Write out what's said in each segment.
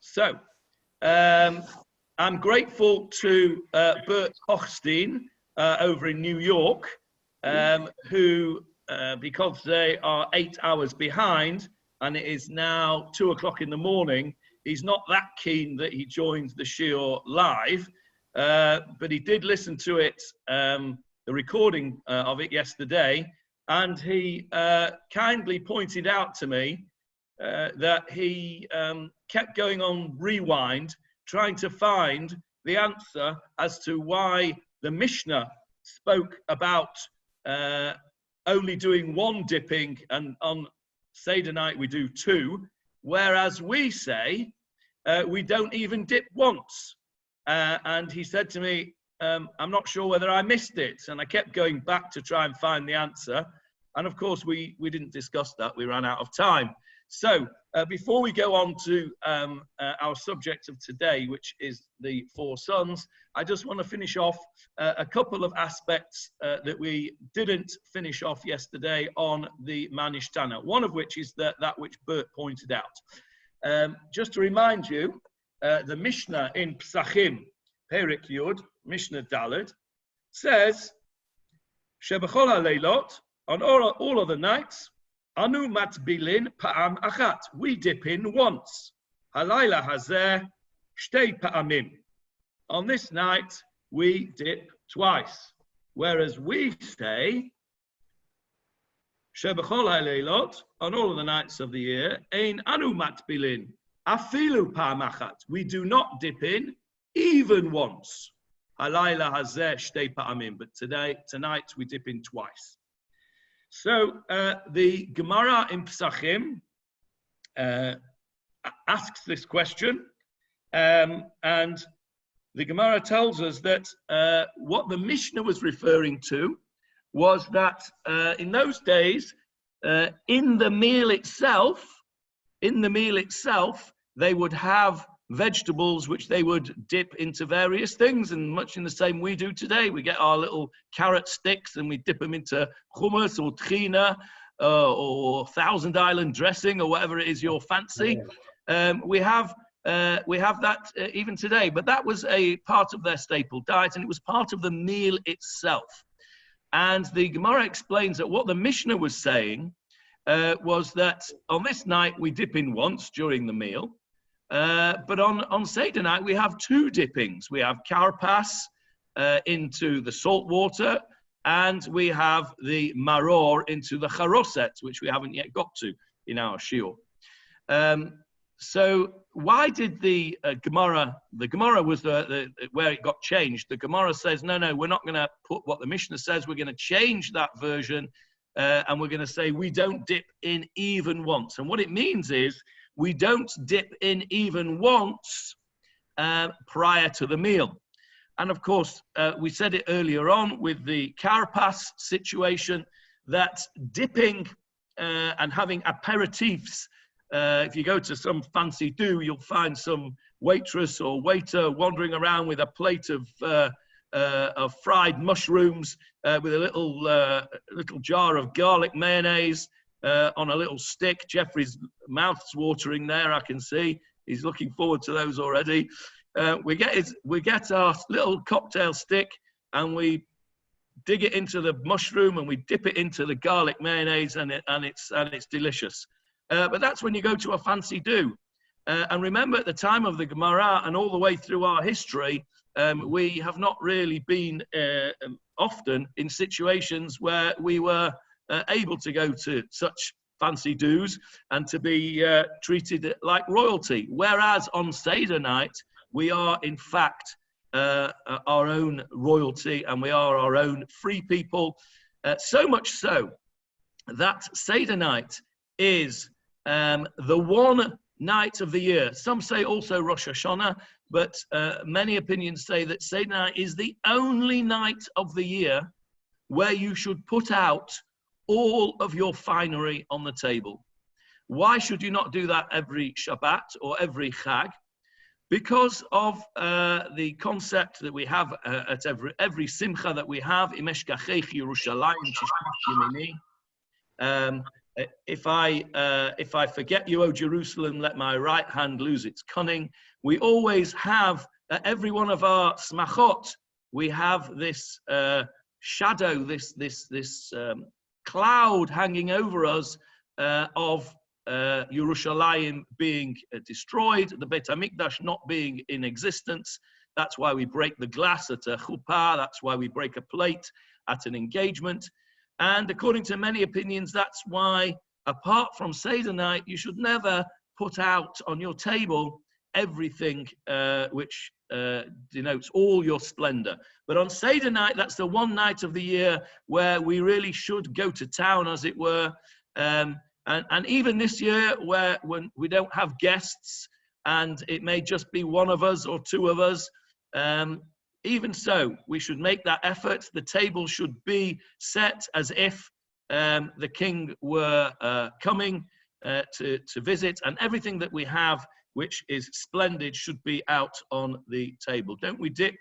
So, I'm grateful to Bert Hochstein over in New York, who, because they are 8 hours behind and it is now 2 o'clock in the morning, he's not that keen that he joins the Shiur live, but he did listen to it, the recording of it yesterday, and he kindly pointed out to me that he kept going on rewind, trying to find the answer as to why the Mishnah spoke about only doing one dipping, and on Seder night we do two, whereas we say we don't even dip once. And he said to me, I'm not sure whether I missed it. And I kept going back to try and find the answer. And of course, we didn't discuss that. We ran out of time. So before we go on to our subject of today, which is the four sons, I just want to finish off a couple of aspects that we didn't finish off yesterday on the Manishtana, one of which is that which Bert pointed out. Just to remind you, the Mishnah in Pesachim, Perek Yud, Mishnah Daled, says, Shebechol haleilot, on all of the nights, Anu matbilin pa'am achat. We dip in once. Halayla hazeh shtei pa'amim. On this night, we dip twice. Whereas we say, Shebechol haleilot, on all of the nights of the year, ein anu matbilin afilu pa'am achat. We do not dip in even once. Halayla hazeh shtei pa'amim. But tonight we dip in twice. So the Gemara in Pesachim asks this question, and the Gemara tells us that what the Mishnah was referring to was that in those days, in the meal itself, they would have vegetables which they would dip into various things, and much in the same we do today. We get our little carrot sticks and we dip them into hummus or trina or Thousand Island dressing or whatever it is your fancy. We have that even today, but that was a part of their staple diet, and it was part of the meal itself. And the Gemara explains that what the Mishnah was saying was that on this night we dip in once during the meal. But on Seder night, we have two dippings. We have karpas into the salt water, and we have the maror into the charoset, which we haven't yet got to in our shiur. So why did the Gemara was where it got changed. The Gemara says, no, we're not going to put what the Mishnah says. We're going to change that version, and we're going to say we don't dip in even once. And what it means is, we don't dip in even once prior to the meal. And of course, we said it earlier on with the karpas situation, that dipping and having aperitifs, if you go to some fancy do, you'll find some waitress or waiter wandering around with a plate of fried mushrooms with a little jar of garlic mayonnaise, on a little stick. Jeffrey's mouth's watering there, I can see. He's looking forward to those already. We get our little cocktail stick and we dig it into the mushroom and we dip it into the garlic mayonnaise, and it's delicious. But that's when you go to a fancy do. And remember, at the time of the Gemara and all the way through our history, we have not really been often in situations where we were able to go to such fancy do's and to be treated like royalty. Whereas on Seder night, we are in fact our own royalty, and we are our own free people. So much so that Seder night is the one night of the year. Some say also Rosh Hashanah, but many opinions say that Seder night is the only night of the year where you should put out all of your finery on the table. Why should you not do that every Shabbat or every Chag? Because of the concept that we have at every Simcha that we have, if I forget you, O Jerusalem, let my right hand lose its cunning. We always have, at every one of our smachot, we have this shadow, this cloud hanging over us of Yerushalayim being destroyed, the Beit HaMikdash not being in existence. That's why we break the glass at a chuppah. That's why we break a plate at an engagement. And according to many opinions, that's why, apart from Seder night, you should never put out on your table everything which denotes all your splendor. But on Seder night, that's the one night of the year where we really should go to town, as it were. And even this year, when we don't have guests, and it may just be one of us or two of us, even so, we should make that effort. The table should be set as if the king were coming to visit, and everything that we have, which is splendid, should be out on the table. Don't we dip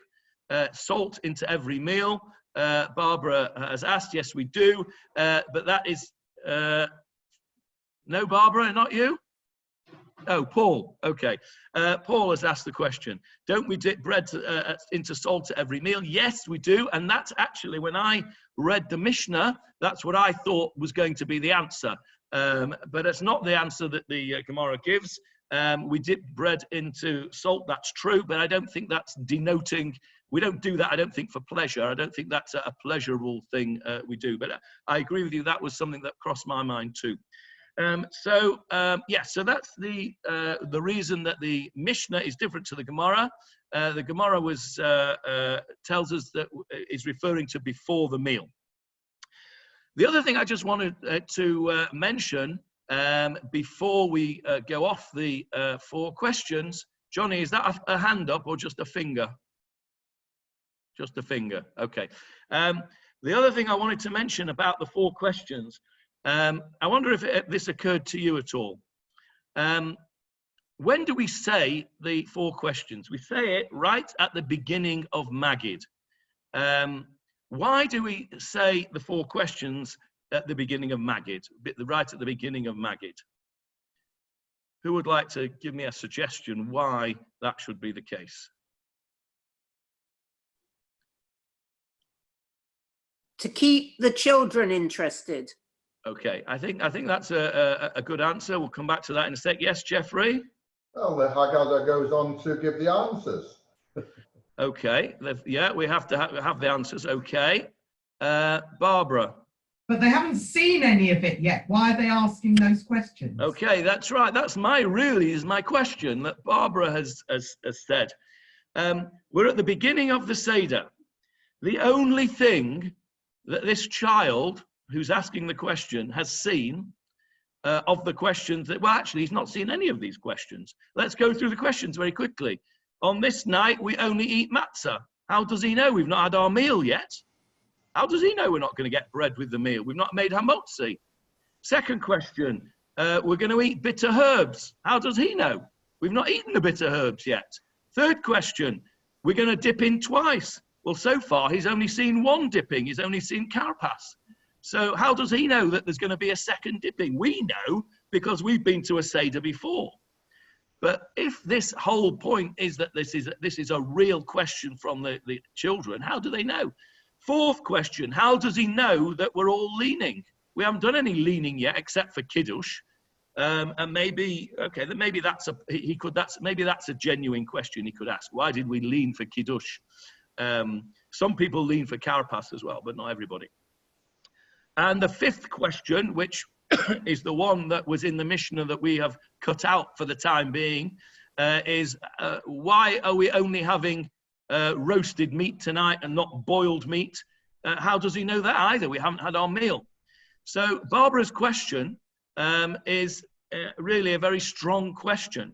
salt into every meal? Barbara has asked. Yes, we do. But that is... No, Barbara, not you? Oh, Paul. Okay. Paul has asked the question. Don't we dip bread into salt at every meal? Yes, we do. And that's actually, when I read the Mishnah, that's what I thought was going to be the answer. But it's not the answer that the Gemara gives. We dip bread into salt, that's true, but I don't think that's denoting, we don't do that, I don't think, for pleasure. I don't think that's a pleasurable thing we do. But I agree with you, that was something that crossed my mind too. So that's the reason that the Mishnah is different to the Gemara. The Gemara tells us that is referring to before the meal. The other thing I just wanted to mention before we go off the 4 questions, Johnny, is that a hand up or just a finger? Just a finger. Okay. The other thing I wanted to mention about the 4 questions. I wonder if this occurred to you at all. When do we say the 4 questions? We say it right at the beginning of Magid. Why do we say the 4 questions at the beginning of Magid, right at the beginning of Magid? Who would like to give me a suggestion why that should be the case? To keep the children interested. Okay, I think that's a good answer. We'll come back to that in a sec. Yes, Jeffrey? Well, the Haggadah goes on to give the answers. Okay, yeah, we have to have the answers. Okay. Barbara? But they haven't seen any of it yet. Why are they asking those questions? Okay, that's right. That's my question that Barbara has said. We're at the beginning of the Seder. The only thing that this child who's asking the question has seen of the questions that, well, actually, he's not seen any of these questions. Let's go through the questions very quickly. On this night, we only eat matzah. How does he know we've not had our meal yet? How does he know we're not going to get bread with the meal? We've not made hamotzi. Second question, we're going to eat bitter herbs. How does he know? We've not eaten the bitter herbs yet. Third question, we're going to dip in twice. Well, so far, he's only seen one dipping. He's only seen karpas. So how does he know that there's going to be a second dipping? We know because we've been to a Seder before. But if this whole point is that this is a real question from the children, how do they know? Fourth question, how does he know that we're all leaning? We haven't done any leaning yet, except for Kiddush. And maybe, okay, maybe that's a genuine question he could ask. Why did we lean for Kiddush? Some people lean for karpas as well, but not everybody. And the fifth question, which is the one that was in the Mishnah that we have cut out for the time being, is why are we only having roasted meat tonight and not boiled meat? How does he know that either? We haven't had our meal. So Barbara's question is really a very strong question.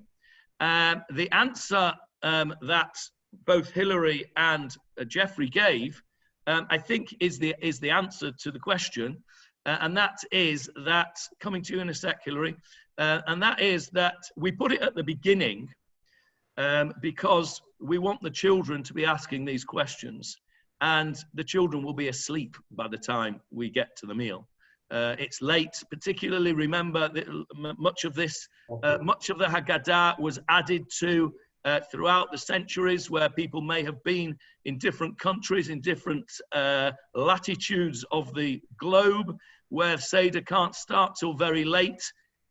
The answer that both Hilary and Jeffrey gave, I think is the answer to the question. And that is that, coming to you in a sec, Hilary, and that is that we put it at the beginning because we want the children to be asking these questions, and the children will be asleep by the time we get to the meal. it's late. Particularly, remember that much of the Haggadah was added to throughout the centuries, where people may have been in different countries, in different latitudes of the globe, where Seder can't start till very late,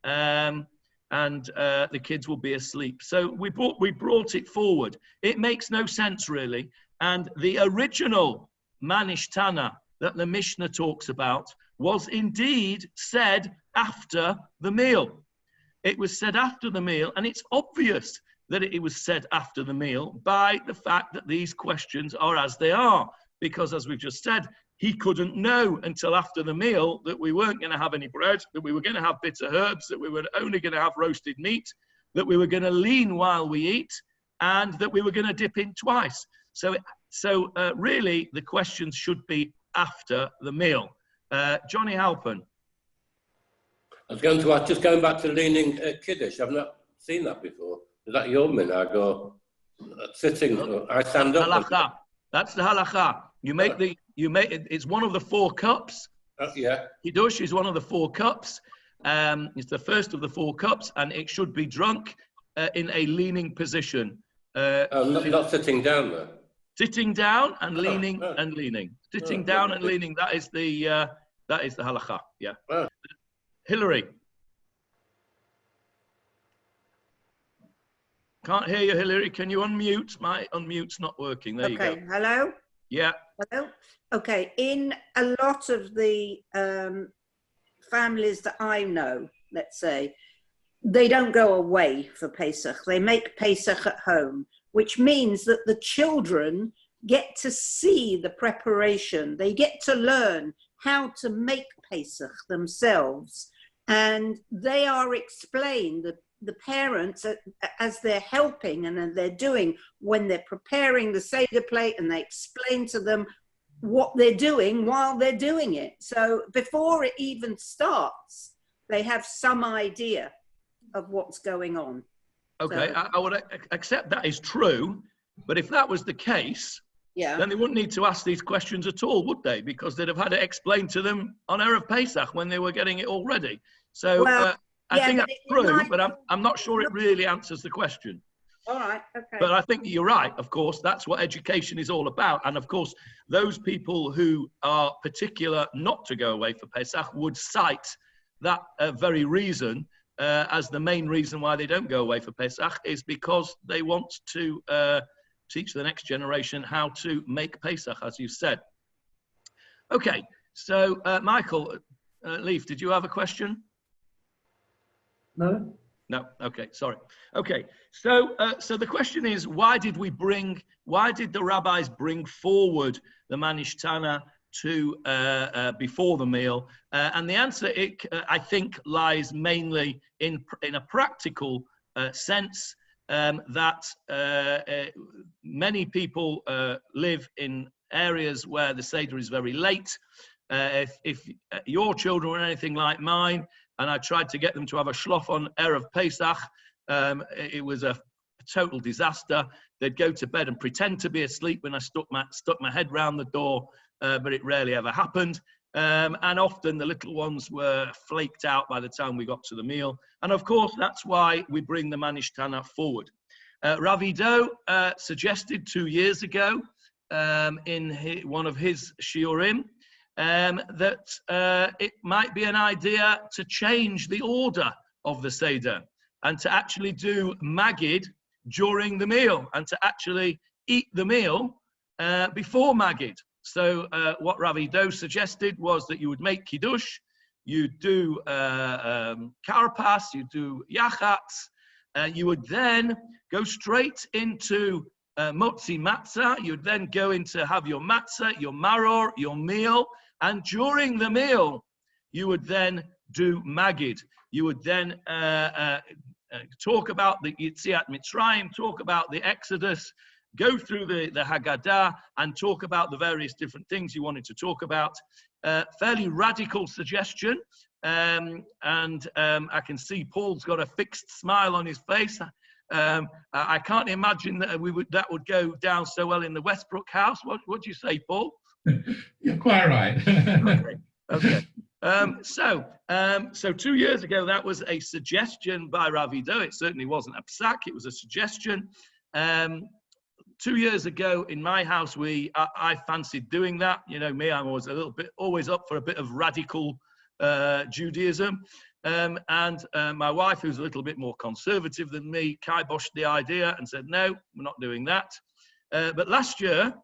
and the kids will be asleep. So we brought it forward. It makes no sense, really. And the original Manish Tana that the Mishnah talks about was indeed said after the meal. It was said after the meal, and it's obvious that it was said after the meal by the fact that these questions are as they are. Because as we've just said, he couldn't know until after the meal that we weren't going to have any bread, that we were going to have bitter herbs, that we were only going to have roasted meat, that we were going to lean while we eat, and that we were going to dip in twice. So really, the questions should be after the meal. Johnny Halpern. I was going to ask, just going back to leaning Kiddush, I've not seen that before. Is that your minhag or sitting? I stand up. Halakha. That's the halakha. It's one of the 4 cups. Yeah. Kiddush is one of the 4 cups. It's the first of the 4 cups, and it should be drunk in a leaning position. Not sitting down though. Sitting down and leaning and leaning. Sitting down and leaning. That is the halakha. Yeah. Hillary. Can't hear you, Hillary. Can you unmute? My unmute's not working. There you go. Okay, hello? Yeah. Hello? Okay, in a lot of the families that I know, let's say, they don't go away for Pesach. They make Pesach at home, which means that the children get to see the preparation. They get to learn how to make Pesach themselves. And they are explained, the parents, as they're helping and they're doing, when they're preparing the Seder plate, and they explain to them what they're doing while they're doing it. So before it even starts, they have some idea of what's going on. Okay, So, I would accept that is true, but if that was the case, yeah. then they wouldn't need to ask these questions at all, would they? Because they'd have had it explained to them on Erev Pesach when they were getting it all ready. So Well, I think that's true, but might- I'm not sure it really answers the question. All right, okay. But I think you're right, of course. That's what education is all about. And of course, those people who are particular not to go away for Pesach would cite that very reason as the main reason why they don't go away for Pesach, is because they want to teach the next generation how to make Pesach, as you said. Okay, so Michael, Leaf, did you have a question? No. No. Okay. Sorry. Okay. So, so the question is, why did the rabbis bring forward the Manish Tana to before the meal? And the answer, I think, lies mainly in a practical sense, that many people live in areas where the Seder is very late. If your children were anything like mine, and I tried to get them to have a shlof on Erev Pesach, it was a total disaster. They'd go to bed and pretend to be asleep when I stuck my head round the door, but it rarely ever happened. And often the little ones were flaked out by the time we got to the meal. And of course, that's why we bring the Manish Tana forward. Rav Ido suggested 2 years ago in one of his shiurim, that it might be an idea to change the order of the Seder and to actually do Magid during the meal and to actually eat the meal before Magid. So what Rav Ido suggested was that you would make Kiddush, you do Karpas, you do Yachatz, you would then go straight into Motzi Matzah, you'd then go into have your Matzah, your Maror, your meal, and during the meal, you would then do Magid. You would then talk about the Yetziat Mitzrayim, talk about the Exodus, go through the Haggadah, and talk about the various different things you wanted to talk about. Fairly radical suggestion, and I can see Paul's got a fixed smile on his face. I can't imagine that that would go down so well in the Westbrook house. What do you say, Paul? You're quite right. Okay. So 2 years ago, that was a suggestion by Ravido. It certainly wasn't a psak, it was a suggestion. 2 years ago in my house, I fancied doing that. You know me, I'm always up for a bit of radical Judaism. And my wife, who's a little bit more conservative than me, kiboshed the idea and said, no, we're not doing that. But last year,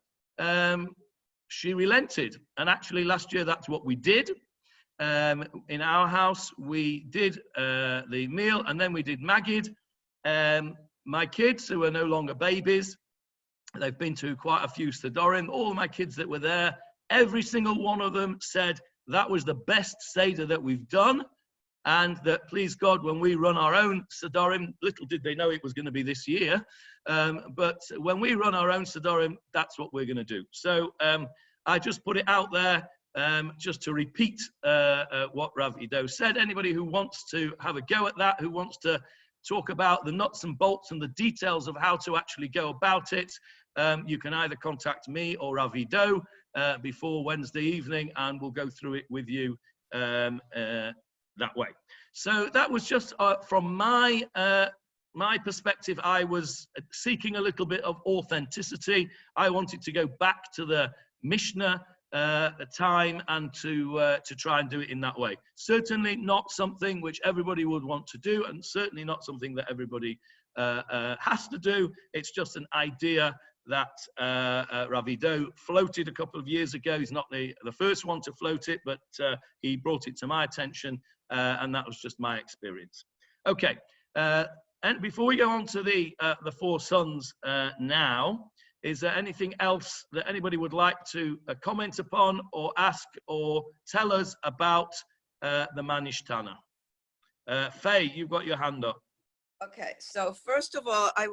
she relented. And actually last year, that's what we did. In our house, we did the meal and then we did Magid. My kids, who are no longer babies, they've been to quite a few Sedorim. All my kids that were there, every single one of them said that was the best Seder that we've done. And that, please God, when we run our own Sedorim, little did they know it was going to be this year, but when we run our own Sedorim, that's what we're going to do. So I just put it out there just to repeat what Rav Ido said. Anybody who wants to have a go at that, who wants to talk about the nuts and bolts and the details of how to actually go about it, you can either contact me or Rav Ido before Wednesday evening, and we'll go through it with you that way. So that was just from my perspective. I was seeking a little bit of authenticity. I wanted to go back to the Mishnah time and to try and do it in that way. Certainly not something which everybody would want to do, and certainly not something that everybody has to do. It's just an idea that Rav Ido floated a couple of years ago. He's not the first one to float it, but he brought it to my attention, and that was just my experience. Okay, and before we go on to the four sons now, is there anything else that anybody would like to comment upon or ask or tell us about the Manishtana? Faye, you've got your hand up. Okay, so first of all, I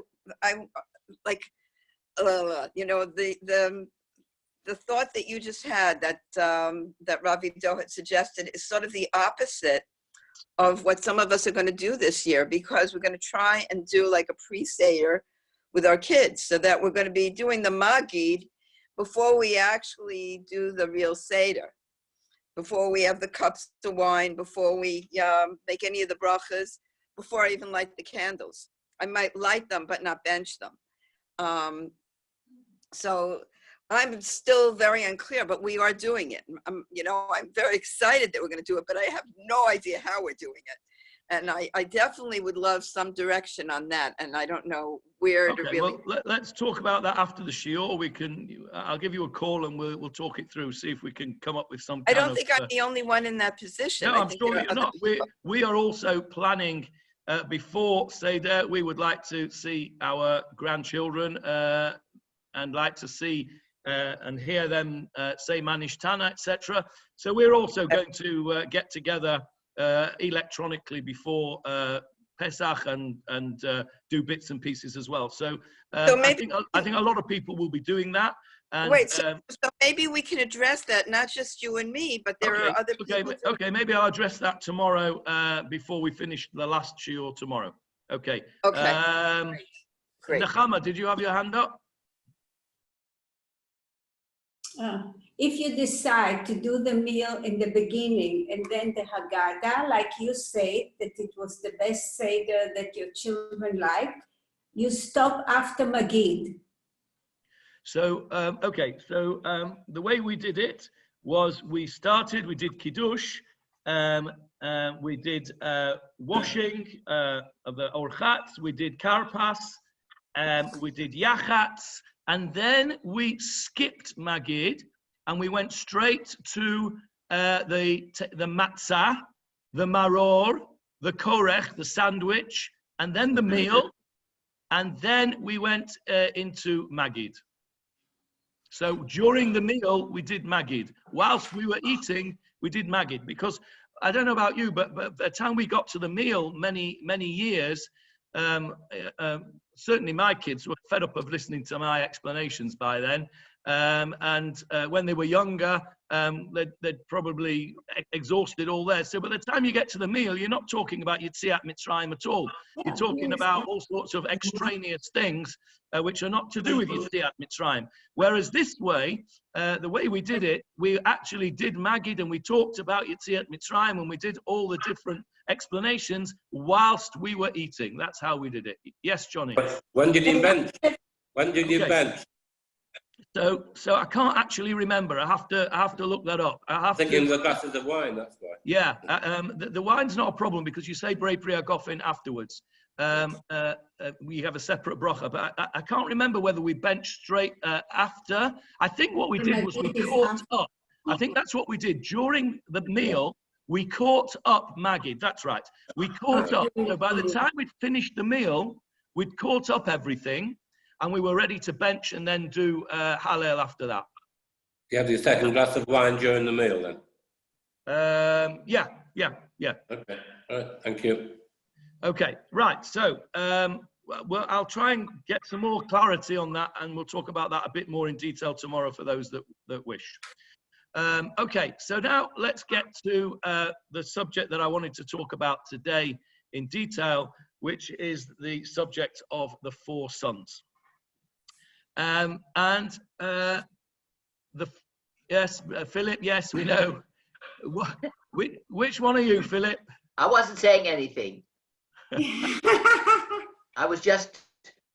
like, you know, the thought that you just had that that Rav Ido had suggested is sort of the opposite of what some of us are going to do this year, because we're going to try and do like a pre-Seder with our kids, so that we're going to be doing the Magid before we actually do the real Seder, before we have the cups of wine, before we make any of the brachas, before I even light the candles. I might light them, but not bench them. So I'm still very unclear, but we are doing it. You know, I'm very excited that we're going to do it, but I have no idea how we're doing it. And I definitely would love some direction on that. And I don't know where to really. Well, let's talk about that after the shiur. I'll give you a call and we'll talk it through, see if we can come up with some. I don't think I'm the only one in that position. No, I'm sure you're not. We are also planning before Seder. We would like to see our grandchildren and like to see and hear them say Manishtana, etc. So we're also going to get together electronically before Pesach and do bits and pieces as well. So, maybe, I think a lot of people will be doing that. And, wait, so maybe we can address that, not just you and me, but there are other people. Okay, maybe I'll address that tomorrow before we finish the last shiur tomorrow. Okay. Okay. Great. Nechama, did you have your hand up? If you decide to do the meal in the beginning and then the Haggadah, like you said, that it was the best Seder that your children liked, you stop after Magid. So, okay, so the way we did it was we did Kiddush, we did washing of the Orchatz, we did Karpas, we did Yachatz, and then we skipped Magid, and we went straight to the matzah, the maror, the korech, the sandwich, and then the meal, and then we went into Magid. So during the meal, we did Magid. Whilst we were eating, we did Magid, because I don't know about you, but by the time we got to the meal, many years, certainly my kids were fed up of listening to my explanations by then. When they were younger, they'd probably exhausted all theirs. So by the time you get to the meal, you're not talking about Yetziat Mitzrayim at all. You're talking about all sorts of extraneous things which are not to do with Yetziat Mitzrayim. Whereas this way, the way we did it, we actually did Magid and we talked about Yetziat Mitzrayim and we did all the different explanations whilst we were eating. That's how we did it. Yes, Johnny? When did you bench? When did you bench? So I can't actually remember. I have to look that up. Thinking the glasses of wine, that's why. Yeah, the wine's not a problem because you say Brei Pri HaGofen afterwards. We have a separate bracha, but I can't remember whether we benched straight after. I think what we did was we caught up. I think that's what we did. During the meal, we caught up Magid. That's right. We caught up. So by the time we'd finished the meal, we'd caught up everything. And we were ready to bench and then do Hallel after that. You had your second glass of wine during the meal then? Yeah. Okay, all right, thank you. Okay, right. So well, I'll try and get some more clarity on that, and we'll talk about that a bit more in detail tomorrow for those that wish. Okay, so now let's get to the subject that I wanted to talk about today in detail, which is the subject of the 4 sons. Yes, Philip, yes, we know. Which one are you, Philip? I wasn't saying anything. I was just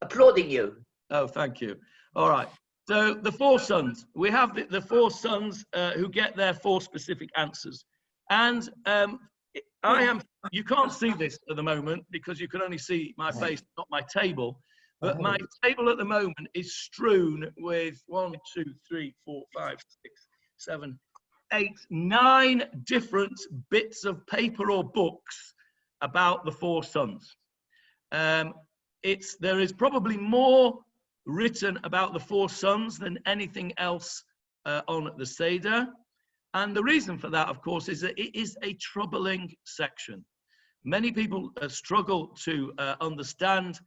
applauding you. Oh, thank you. All right. So the 4 sons. We have the 4 sons who get their 4 specific answers. And you can't see this at the moment because you can only see my face, not my table. But my table at the moment is strewn with 1, 2, 3, 4, 5, 6, 7, 8, 9 different bits of paper or books about the 4 sons. There is probably more written about the 4 sons than anything else on the Seder. And the reason for that, of course, is that it is a troubling section. Many people struggle to understand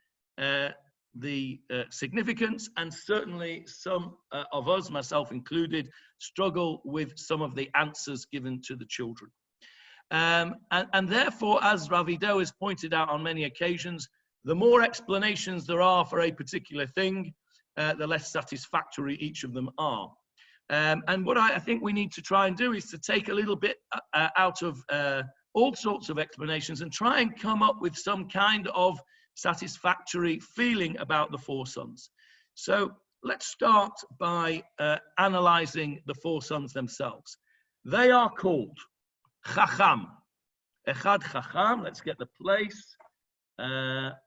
the significance, and certainly some of us, myself included, struggle with some of the answers given to the children. And therefore, as Ravido has pointed out on many occasions, the more explanations there are for a particular thing, the less satisfactory each of them are. And what I think we need to try and do is to take a little bit out of all sorts of explanations and try and come up with some kind of satisfactory feeling about the 4 sons. So let's start by analyzing the 4 sons themselves. They are called Chacham. Echad Chacham. Let's get the place. Where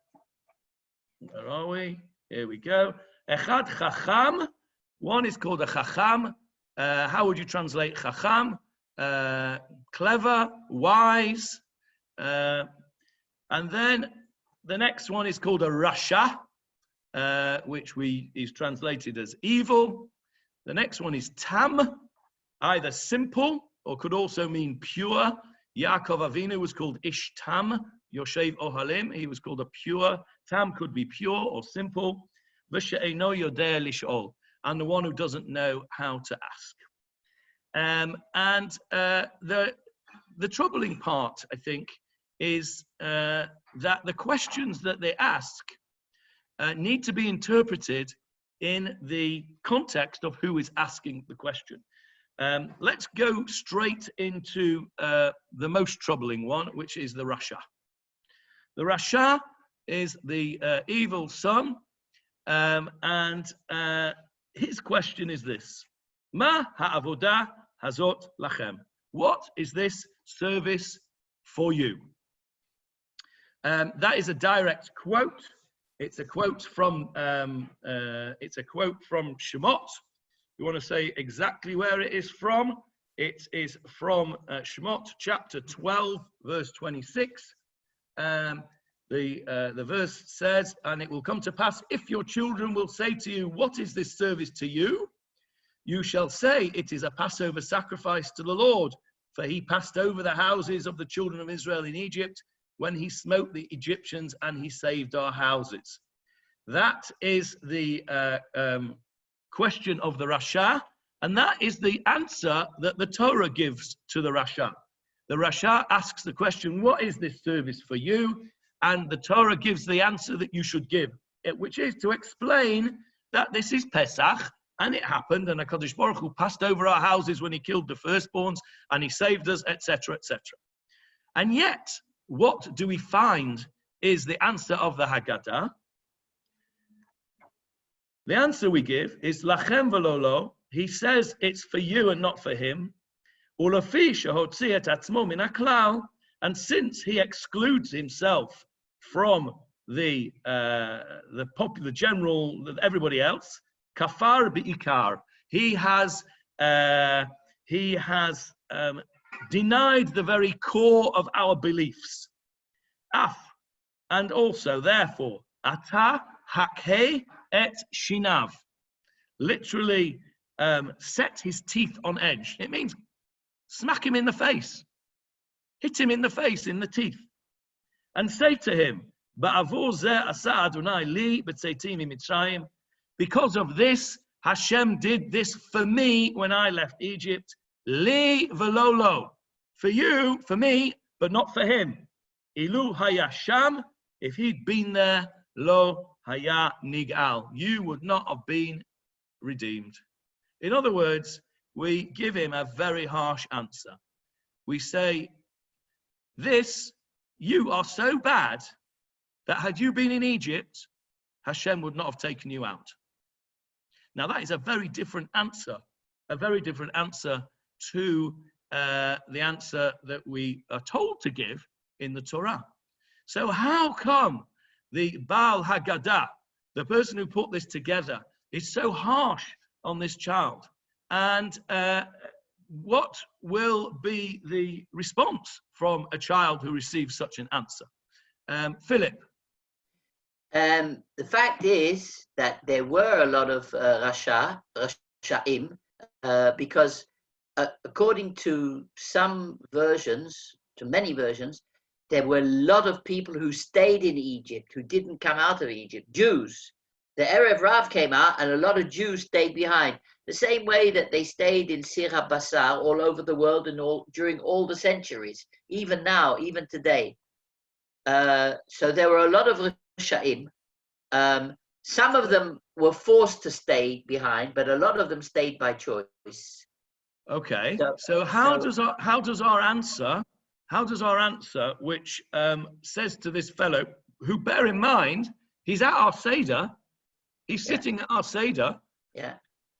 are we? Here we go. Echad Chacham. One is called a Chacham. How would you translate Chacham? Clever, wise. And then the next one is called a Rasha, which is translated as evil. The next one is Tam, either simple or could also mean pure. Yaakov Avinu was called Ish Tam, Yoshev Ohalim. He was called a pure. Tam could be pure or simple. V'she'eno yodeh lish'ol, and the one who doesn't know how to ask. The troubling part, I think, is that the questions that they ask need to be interpreted in the context of who is asking the question. Let's go straight into the most troubling one, which is the Rasha. The Rasha is the evil son, and his question is this: Ma ha'avodah hazot lachem? What is this service for you? That is a direct quote. It's a quote from Shemot. You want to say exactly where it is from? It is from Shemot chapter 12, verse 26. The verse says, "And it will come to pass, if your children will say to you, 'What is this service to you?' you shall say, 'It is a Passover sacrifice to the Lord. For he passed over the houses of the children of Israel in Egypt when he smote the Egyptians, and he saved our houses.'" That is the question of the Rasha, and that is the answer that the Torah gives to the Rasha. The Rasha asks the question, what is this service for you? And the Torah gives the answer that you should give, which is to explain that this is Pesach, and it happened, and HaKadosh Baruch Hu passed over our houses when he killed the firstborns, and he saved us, etc., etc. And yet, what do we find is the answer of the Haggadah? The answer we give is Lachem Velolo. He says it's for you and not for him. Ulafi shehotzi et atzmo min haklal. And since he excludes himself from the popular general, everybody else, kafar bi'ikar. He has denied the very core of our beliefs. Af, and also, therefore, ata hakhe et shinav. Literally, set his teeth on edge. It means smack him in the face. Hit him in the face, in the teeth. And say to him, Ba'avur zeh asa Adonai li b'tzeitim mitzrayim. Because of this, Hashem did this for me when I left Egypt. Li velolo. For you, for me, but not for him. Ilu hayasham. If he'd been there, lo haya nigal. You would not have been redeemed. In other words, we give him a very harsh answer. We say, this, you are so bad that had you been in Egypt, Hashem would not have taken you out. Now that is a very different answer to the answer that we are told to give in the Torah. So how come the Baal Haggadah, the person who put this together, is so harsh on this child? And what will be the response from a child who receives such an answer? Philip. The fact is that there were a lot of Rashaim, because according to some versions, to many versions, there were a lot of people who stayed in Egypt, who didn't come out of Egypt, Jews. The Erev Rav came out and a lot of Jews stayed behind. The same way that they stayed in Sir HaBasar all over the world and during all the centuries, even now, even today. So there were a lot of Rashaim. Some of them were forced to stay behind, but a lot of them stayed by choice. Okay. So how does our answer, which says to this fellow, who, bear in mind, he's at our Seder, he's sitting at our Seder. Yeah.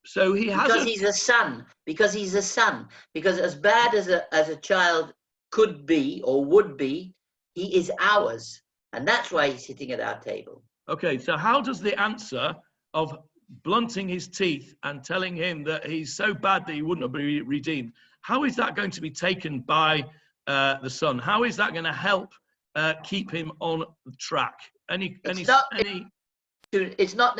So he has. Because he's a son. Because he's a son. Because as bad as a child could be or would be, he is ours, and that's why he's sitting at our table. Okay. So how does the answer of blunting his teeth and telling him that he's so bad that he wouldn't be redeemed, how is that going to be taken by the son? How is that going to help keep him on track? It's not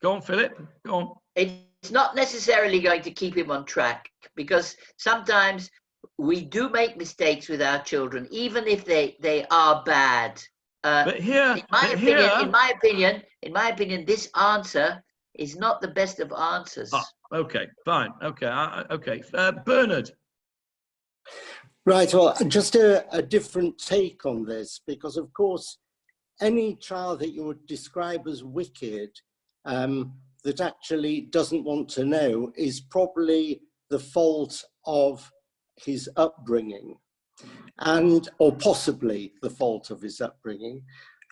Go on, Philip. Go on. It's not necessarily going to keep him on track, because sometimes we do make mistakes with our children, even if they are bad. But here, in my opinion, this answer is not the best of answers. Oh, okay, fine. Okay, Bernard. Right. Well, just a different take on this, because of course, any child that you would describe as wicked, that actually doesn't want to know, is probably the fault of his upbringing, or possibly the fault of his upbringing.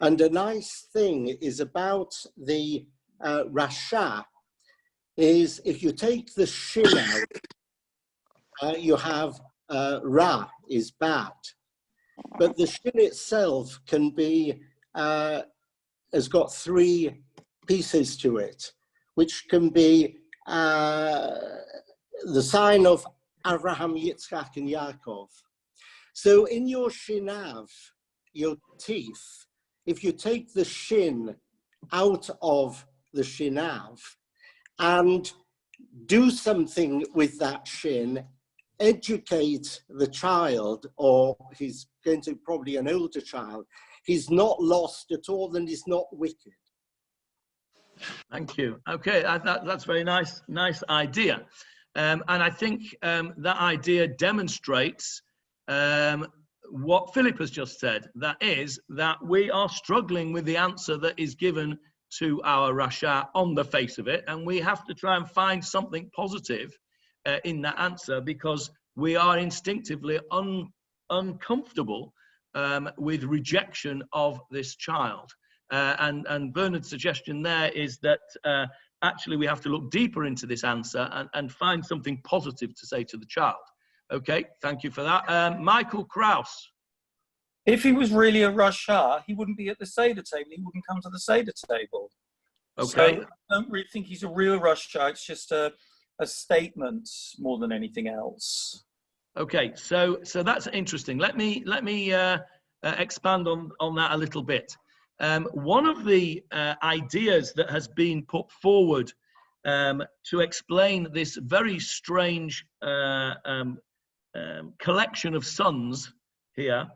And a nice thing is about the Rasha is, if you take the shin out, you have Ra is bad, but the shin itself can be has got three pieces to it, which can be the sign of Abraham, Yitzchak, and Yaakov. So in your shinav, your teeth, if you take the shin out of the shinav and do something with that shin, educate the child, or he's going to probably an older child, he's not lost at all and he's not wicked. Thank you. Okay, that's very nice idea. And I think that idea demonstrates what Philip has just said. That is, that we are struggling with the answer that is given to our Rasha on the face of it, and we have to try and find something positive in that answer, because we are instinctively uncomfortable with rejection of this child. And Bernard's suggestion there is that actually we have to look deeper into this answer and find something positive to say to the child. Okay, thank you for that. Michael Kraus. If he was really a Rasha, he wouldn't be at the Seder table. He wouldn't come to the Seder table. Okay. So I don't really think he's a real Rasha. It's just a statement more than anything else. Okay, so that's interesting. Let me expand on that a little bit. One of the ideas that has been put forward to explain this very strange collection of sons here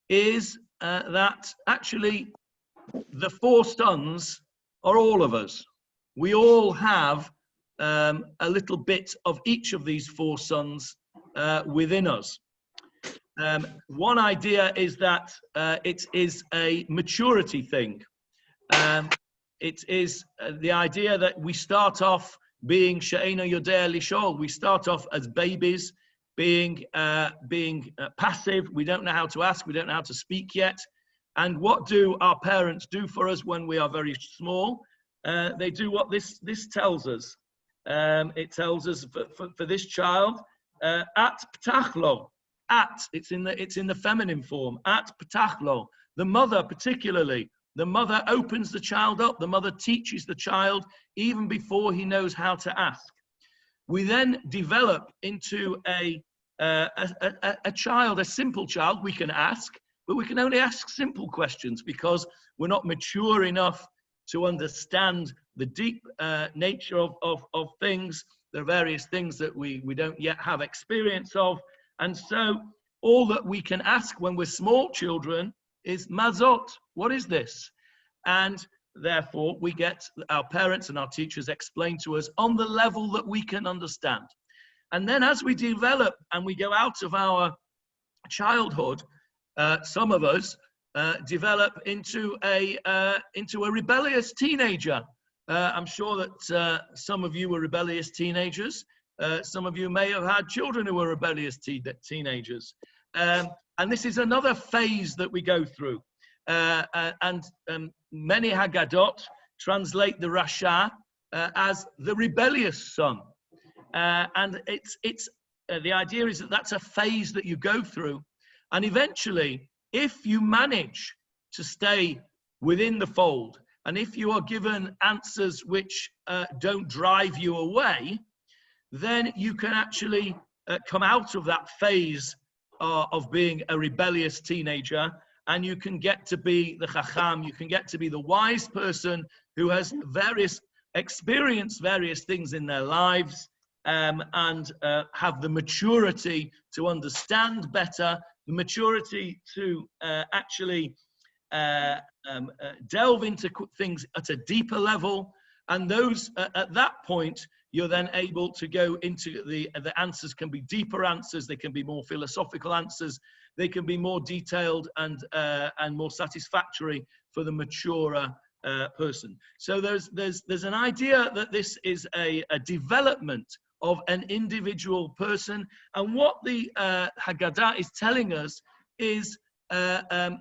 is that actually the 4 sons are all of us. We all have a little bit of each of these 4 sons within us. One idea is that it is a maturity thing. It is the idea that we start off being she'eino yodea lishol. We start off as babies, being passive. We don't know how to ask. We don't know how to speak yet. And what do our parents do for us when we are very small? They do what this tells us. It tells us for this child, at ptachlo. At, it's in the feminine form, at ptachlo. The mother particularly, the mother opens the child up, the mother teaches the child even before he knows how to ask. We then develop into a child, a simple child. We can ask, but we can only ask simple questions because we're not mature enough to understand the deep nature of things. There are various things that we don't yet have experience of. And so all that we can ask when we're small children is mazot. What is this? And therefore we get our parents and our teachers explain to us on the level that we can understand. And then as we develop and we go out of our childhood, some of us develop into a rebellious teenager. I'm sure that some of you were rebellious teenagers. Some of you may have had children who were rebellious teenagers. And this is another phase that we go through. And many Haggadot translate the Rasha as the rebellious son. And it's the idea is that that's a phase that you go through. And eventually, if you manage to stay within the fold, and if you are given answers which don't drive you away, then you can actually come out of that phase of being a rebellious teenager, and you can get to be the chacham, you can get to be the wise person who has experienced various things in their lives, and have the maturity to understand better, the maturity to actually delve into things at a deeper level. And those at that point, you're then able to go into the answers can be deeper answers, they can be more philosophical answers, they can be more detailed and more satisfactory for the maturer person. So there's an idea that this is a development of an individual person, and what the Haggadah is telling us is a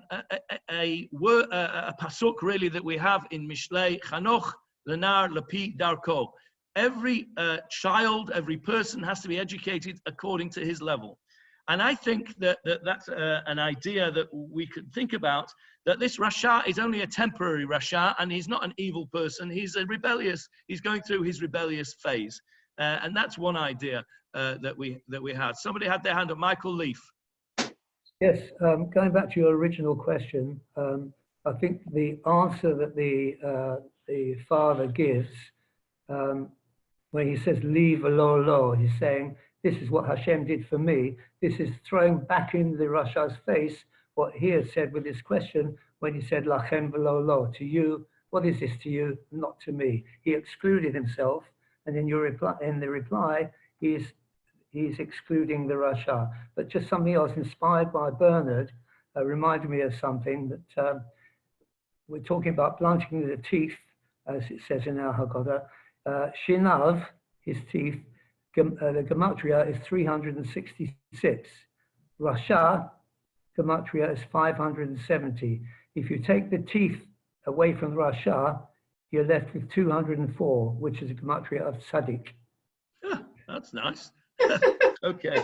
pasuk really that we have in Mishlei, Chanoch Lenar Lapi Darko. Every child, every person has to be educated according to his level. And I think that's an idea that we could think about, that this Rasha is only a temporary Rasha, and he's not an evil person, he's he's going through his rebellious phase. And that's one idea that we had. Somebody had their hand up, Michael Leaf. Yes, going back to your original question, I think the answer that the father gives, when he says, leave lo lo, he's saying, this is what Hashem did for me. This is throwing back in the Rasha's face what he had said with his question when he said, lachem v'lo lo, to you what is this to you? Not to me. He excluded himself, and in the reply, he's excluding the Rasha. But just something else, inspired by Bernard, reminded me of something that we're talking about blunting the teeth, as it says in our Haggadah. Shinav, his teeth, the gematria is 366. Rasha, gematria is 570. If you take the teeth away from Rasha, you're left with 204, which is a gematria of Tzaddik. Yeah, that's nice. Okay,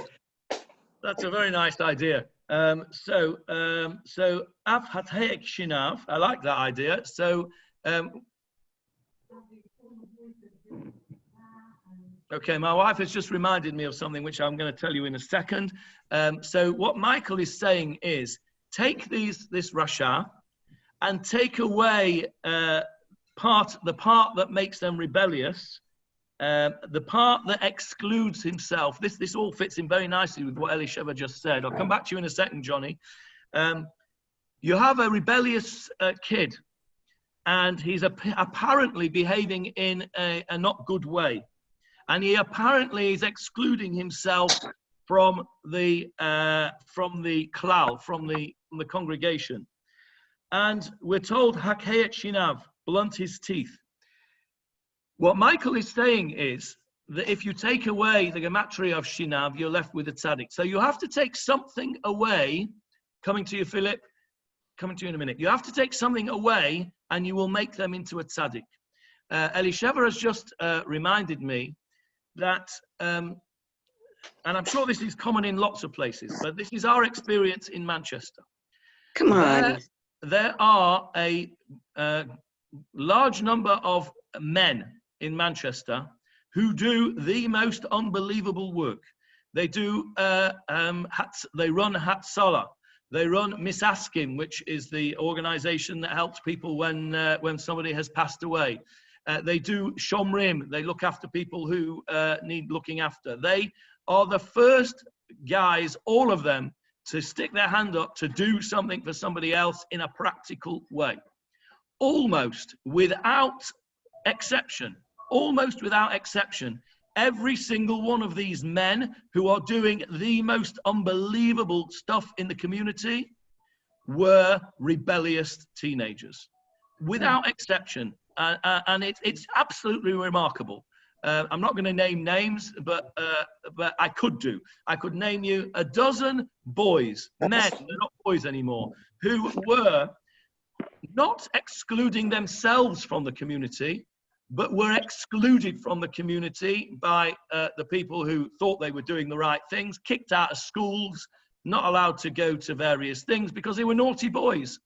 that's a very nice idea. So Av Hatayek Shinav, I like that idea. So, okay, my wife has just reminded me of something which I'm going to tell you in a second. So what Michael is saying is, take this Rasha and take away the part that makes them rebellious, the part that excludes himself. This all fits in very nicely with what Elisheva just said. I'll come back to you in a second, Johnny. You have a rebellious kid, and he's apparently behaving in a not good way. And he apparently is excluding himself from the klal, from the congregation. And we're told, Hakayet Shinav, blunt his teeth. What Michael is saying is that if you take away the gematria of Shinav, you're left with a tzaddik. So you have to take something away. Coming to you, Philip. Coming to you in a minute. You have to take something away, and you will make them into a tzaddik. Elisheva has just reminded me that, and I'm sure this is common in lots of places, but this is our experience in Manchester. Come on. There are a large number of men in Manchester who do the most unbelievable work. They do, they run Hatzalah. They run Misaskim, which is the organization that helps people when somebody has passed away. They do Shomrim. They look after people who need looking after. They are the first guys, all of them, to stick their hand up to do something for somebody else in a practical way. Almost without exception, every single one of these men who are doing the most unbelievable stuff in the community were rebellious teenagers, without exception. And it's absolutely remarkable. I'm not going to name names, but I could do. I could name you a dozen boys, men, they're not boys anymore, who were not excluding themselves from the community, but were excluded from the community by the people who thought they were doing the right things, kicked out of schools, not allowed to go to various things because they were naughty boys.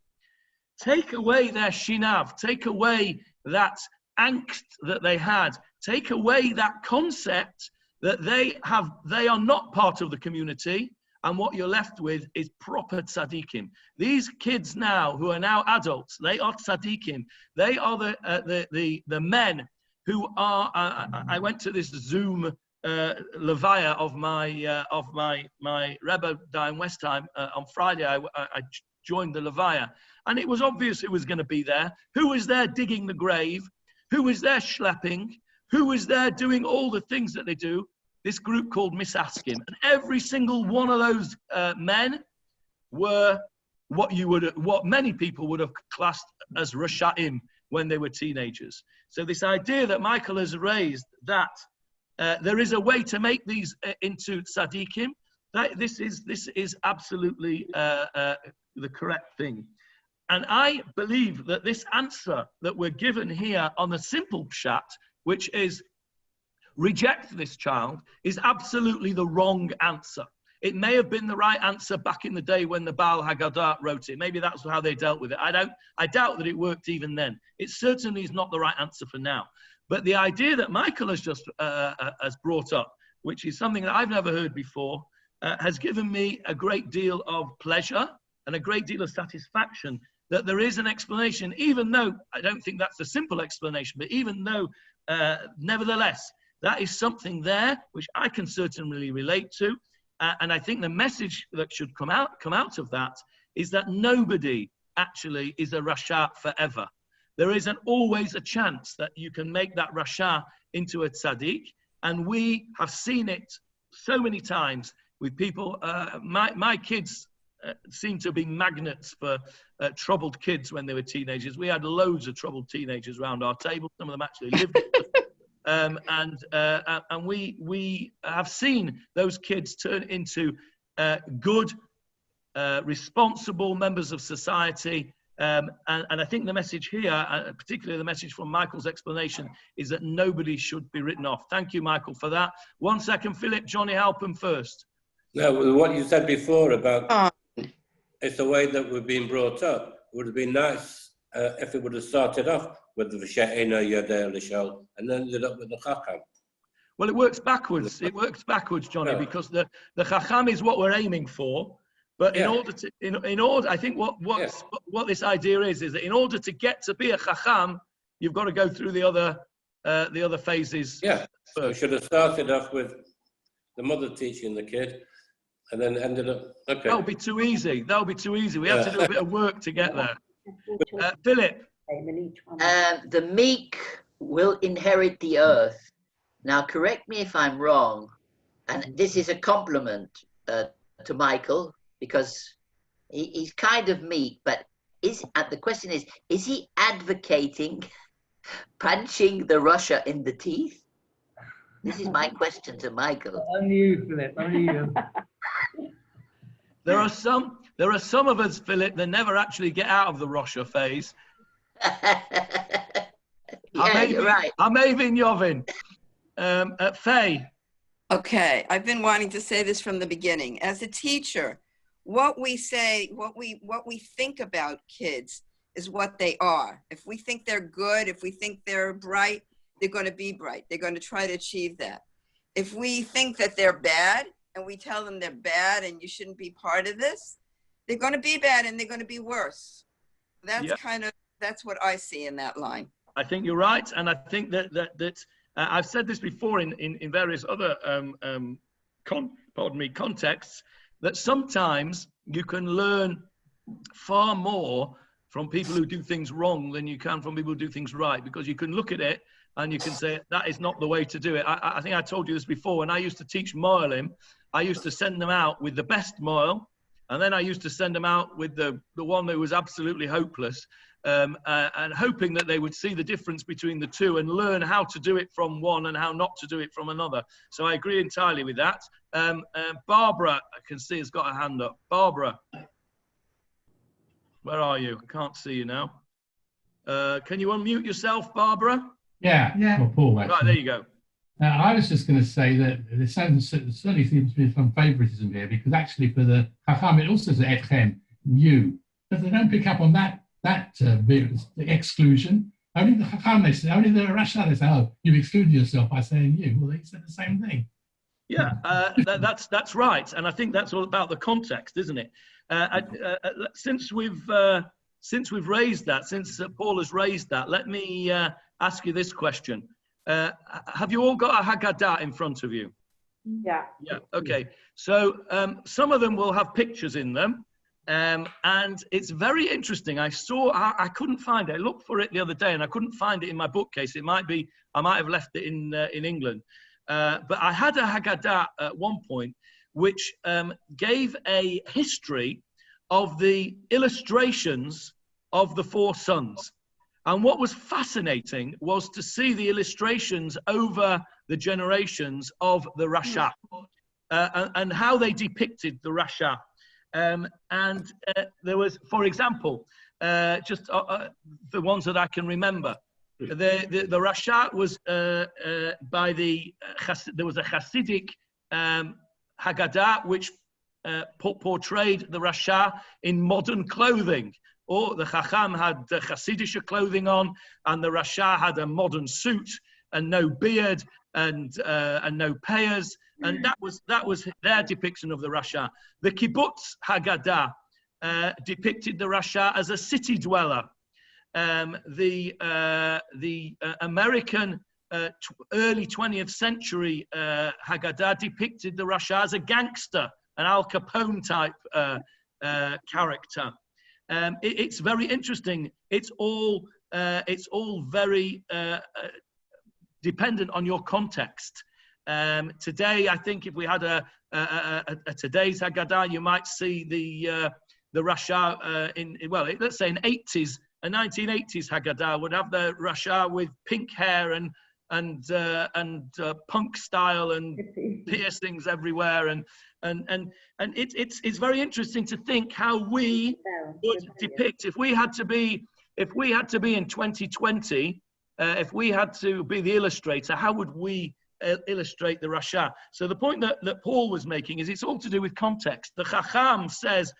Take away their shinav, take away that angst that they had, take away that concept that they are not part of the community, and what you're left with is proper tzaddikim. These kids now, who are now adults, they are tzaddikim. They are the men who are. I went to this Zoom levaya of my Rebbe down Westheim on Friday. I joined the levaya, and it was obvious who was going to be there. Who was there digging the grave? Who was there schlepping? Who was there doing all the things that they do? This group called Misaskim. And every single one of those men were what many people would have classed as Rashaim when they were teenagers. So this idea that Michael has raised, that there is a way to make these into tzaddikim, this is absolutely the correct thing. And I believe that this answer that we're given here on the simple pshat, which is reject this child, is absolutely the wrong answer. It may have been the right answer back in the day when the Baal Haggadah wrote it. Maybe that's how they dealt with it. I doubt that it worked even then. It certainly is not the right answer for now. But the idea that Michael has just has brought up, which is something that I've never heard before, has given me a great deal of pleasure and a great deal of satisfaction that there is an explanation, even though I don't think that's a simple explanation, but even though, nevertheless, that is something there which I can certainly relate to. And I think the message that should come out of that is that nobody actually is a Rasha forever. there isn't always a chance that you can make that Rasha into a tzaddik. And we have seen it so many times with people. My kids seem to be magnets for troubled kids when they were teenagers. We had loads of troubled teenagers around our table. Some of them actually lived with us. And we have seen those kids turn into good, responsible members of society. And I think the message here, particularly the message from Michael's explanation, is that nobody should be written off. Thank you, Michael, for that. 1 second, Philip. Johnny, help him first. No, what you said before about it's the way that we're being brought up. It would have been nice if it would have started off with the She'ena Yodeh L'Shol and then ended up with the Chacham. Well, it works backwards. It works backwards, Johnny, because the Chacham is what we're aiming for. But in order to, in order, I think what this idea is that in order to get to be a Chacham, you've got to go through the other phases. Yeah, so we should have started off with the mother teaching the kid, and then ended up. Okay. That'll be too easy. That'll be too easy. We have to do a bit of work to get there. Philip. The meek will inherit the earth. Now, correct me if I'm wrong, and this is a compliment to Michael, because he's kind of meek, but the question is he advocating punching the Russia in the teeth? This is my question to Michael. Only you, Philip. Only you. There are some of us, Philip, that never actually get out of the Russia phase. You're right. I'm Avin Yovin. Faye. Okay, I've been wanting to say this from the beginning. As a teacher, what we say, what we think about kids is what they are. If we think they're good, if we think they're bright, they're going to be bright. They're going to try to achieve that. If we think that they're bad and we tell them they're bad and you shouldn't be part of this, they're going to be bad and they're going to be worse. That's that's what I see in that line. I think you're right, and I think that I've said this before in various other contexts, that sometimes you can learn far more from people who do things wrong than you can from people who do things right, because you can look at it and you can say that is not the way to do it. I think I told you this before. When I used to teach Moelim, I used to send them out with the best Moel, and then I used to send them out with the one that was absolutely hopeless. And hoping that they would see the difference between the two and learn how to do it from one and how not to do it from another. So I agree entirely with that. Barbara, I can see, has got a hand up. Barbara, where are you? I can't see you now. Can you unmute yourself, Barbara? Yeah. Well, Paul, actually. Right, there you go. I was just going to say that there certainly seems to be some favoritism here, because actually for the Chacham, it also says Etchem, you. But they don't pick up on that the exclusion. Only the Chacham, only the Rasha, they say, oh, you've excluded yourself by saying you. Well, they said the same thing. Yeah, that's right, and I think that's all about the context, isn't it? Since we've raised that, since Paul has raised that, let me ask you this question: have you all got a Haggadah in front of you? Yeah. Yeah. Okay. So some of them will have pictures in them. And it's very interesting. I couldn't find it. I looked for it the other day and I couldn't find it in my bookcase. It might be, I might have left it in England. But I had a Haggadah at one point, which gave a history of the illustrations of the four sons. And what was fascinating was to see the illustrations over the generations of the Rasha and how they depicted the Rasha. There was, for example, just the ones that I can remember, the Rasha was by there was a Hasidic Haggadah which portrayed the Rasha in modern clothing. Or the Chacham had Hasidic clothing on, and the Rasha had a modern suit and no beard and no payers. And that was their depiction of the Rasha. The Kibbutz Haggadah depicted the Rasha as a city dweller. The American early 20th century Haggadah depicted the Rasha as a gangster, an Al Capone type character. It's very interesting. It's all it's all very dependent on your context. Today, I think if we had a today's Haggadah, you might see the Rasha let's say a 1980s Haggadah would have the Rasha with pink hair and punk style and piercings everywhere, and it's very interesting to think how we would depict if we had to be in 2020, if we had to be the illustrator, how would we illustrate the Rasha? So the point that Paul was making is it's all to do with context. The Chacham says,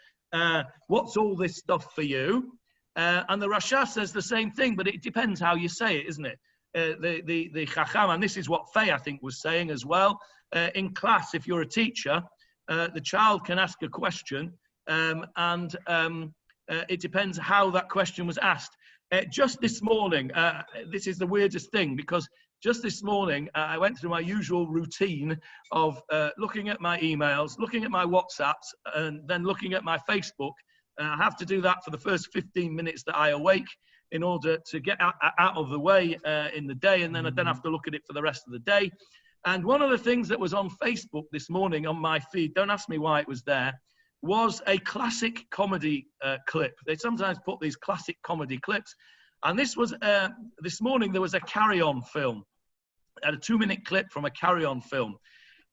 what's all this stuff for you? And the Rasha says the same thing, but it depends how you say it, isn't it? The Chacham, and this is what Faye, I think, was saying as well. In class, if you're a teacher, the child can ask a question, and it depends how that question was asked. Just this morning, this is the weirdest thing, because just this morning, I went through my usual routine of looking at my emails, looking at my WhatsApps, and then looking at my Facebook. I have to do that for the first 15 minutes that I awake in order to get out of the way in the day, and then I don't have to look at it for the rest of the day. And one of the things that was on Facebook this morning on my feed, don't ask me why it was there, was a classic comedy clip. They sometimes put these classic comedy clips. And this was, this morning there was a Carry On film, a 2-minute clip from a Carry On film.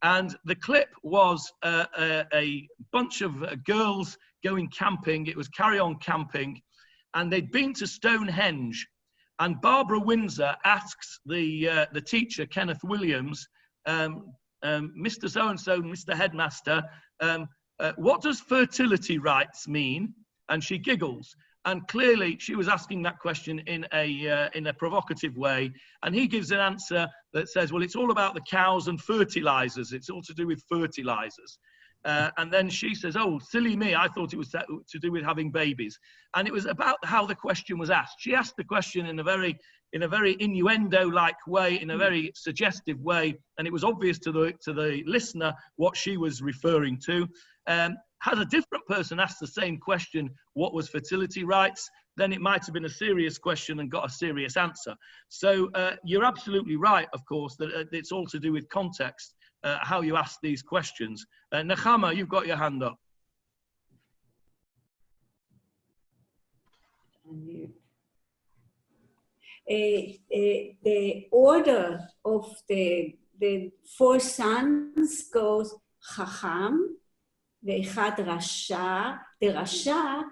And the clip was a bunch of girls going camping. It was Carry On camping. And they'd been to Stonehenge. And Barbara Windsor asks the teacher, Kenneth Williams, Mr. So-and-so, Mr. Headmaster, what does fertility rights mean? And she giggles. And clearly she was asking that question in a provocative way. And he gives an answer that says, well, it's all about the cows and fertilizers. It's all to do with fertilizers. And then she says, oh, silly me, I thought it was to do with having babies. And it was about how the question was asked. She asked the question in a very innuendo-like way, in a very suggestive way. And it was obvious to the listener what she was referring to. Had a different person asked the same question, what was fertility rights, then it might have been a serious question and got a serious answer. So you're absolutely right, of course, that it's all to do with context, how you ask these questions. Nechama, you've got your hand up. The order of the 4 sons goes Chacham, Ve'echad Rasha. The Rasha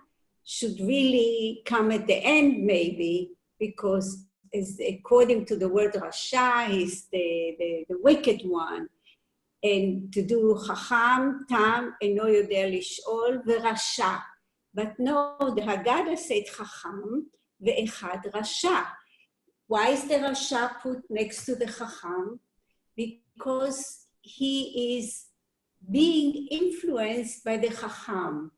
should really come at the end, maybe, because according to the word Rasha, he's the wicked one. And to do Chacham, Tam, Eno Yodea Lish'ol, Ve'Rasha. But no, the Haggadah said Chacham, Ve'echad Rasha. Why is the Rasha put next to the Chacham? Because he is being influenced by the Chacham.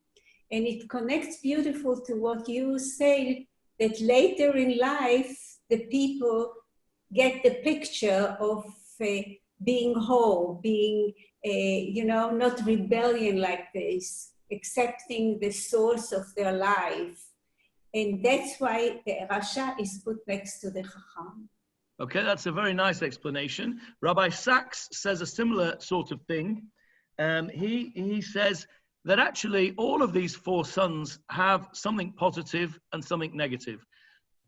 And it connects beautiful to what you say, that later in life, the people get the picture of being whole, being, not rebellion like this, accepting the source of their life. And that's why the Rasha is put next to the Chacham. Okay, that's a very nice explanation. Rabbi Sachs says a similar sort of thing. He says that actually all of these 4 sons have something positive and something negative.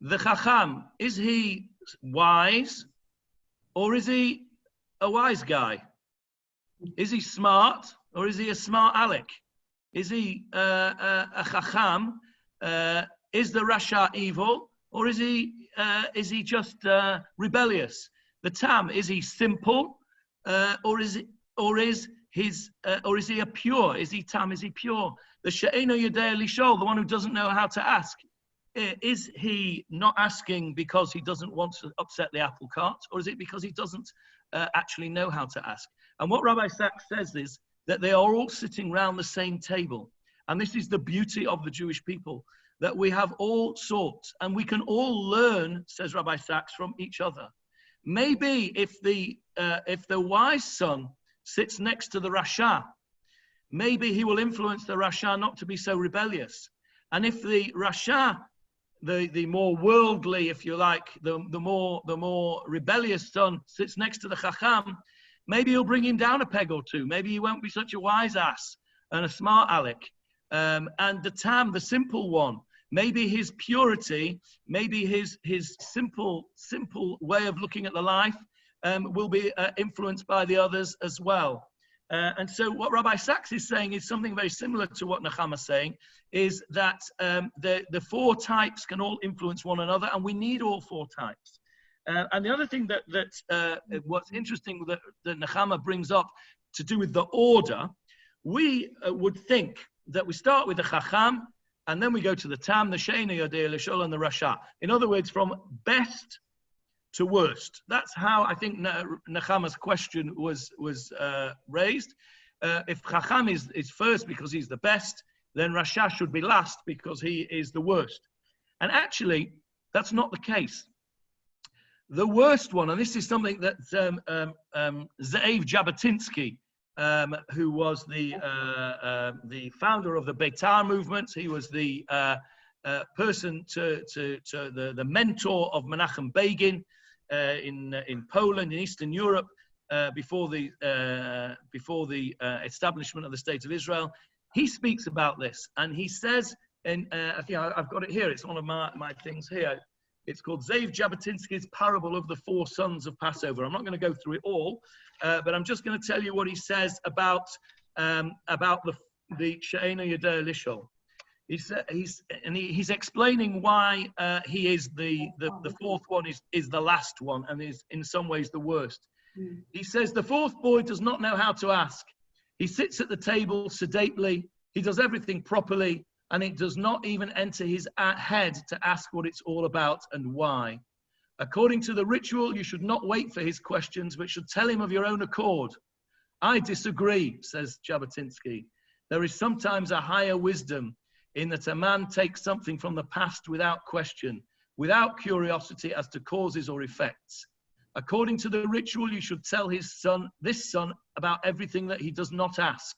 The Chacham, is he wise or is he a wise guy? Is he smart or is he a smart aleck? Is he a Chacham? Is the Rasha evil or is he just rebellious? The Tam, is he simple or is he a pure? Is he Tam? Is he pure? The She'eno Yodea Lishol, the one who doesn't know how to ask, is he not asking because he doesn't want to upset the apple cart, or is it because he doesn't actually know how to ask? And what Rabbi Sachs says is that they are all sitting round the same table. And this is the beauty of the Jewish people, that we have all sorts, and we can all learn, says Rabbi Sachs, from each other. Maybe if the wise son sits next to the Rasha, maybe he will influence the Rasha not to be so rebellious. And if the Rasha the more worldly, if you like, the more rebellious son sits next to the Chacham, maybe he'll bring him down a peg or two. Maybe he won't be such a wise ass and a smart aleck. And the Tam, the simple one, maybe his purity, maybe his simple way of looking at the life will be influenced by the others as well. And so what Rabbi Sachs is saying is something very similar to what Nechama is saying, is that the four types can all influence one another, and we need all four types. And the other thing that what's interesting that Nechama brings up to do with the order, we would think that we start with the Chacham, and then we go to the Tam, the She'eino Yodea Lishol, and the Rasha. In other words, from best to worst. That's how I think Nechama's question was raised. If Chacham is first because he's the best, then Rasha should be last because he is the worst. And actually, that's not the case. The worst one, and this is something that Ze'ev Jabotinsky, who was the founder of the Beitar movement, he was the person the mentor of Menachem Begin in Poland, in Eastern Europe, before the establishment of the State of Israel. He speaks about this, and he says, and I think I've got it here. It's one of my things here. It's called Ze'ev Jabotinsky's Parable of the Four Sons of Passover. I'm not going to go through it all, but I'm just going to tell you what he says about the She'eino Yodea Lishol. He's explaining why he is the fourth one is the last one and is in some ways the worst. He says the fourth boy does not know how to ask. He sits at the table sedately. He does everything properly, and it does not even enter his head to ask what it's all about and why. According to the ritual, you should not wait for his questions, but should tell him of your own accord. I disagree, says Jabotinsky. There is sometimes a higher wisdom in that a man takes something from the past without question, without curiosity as to causes or effects. According to the ritual, you should tell this son, about everything that he does not ask.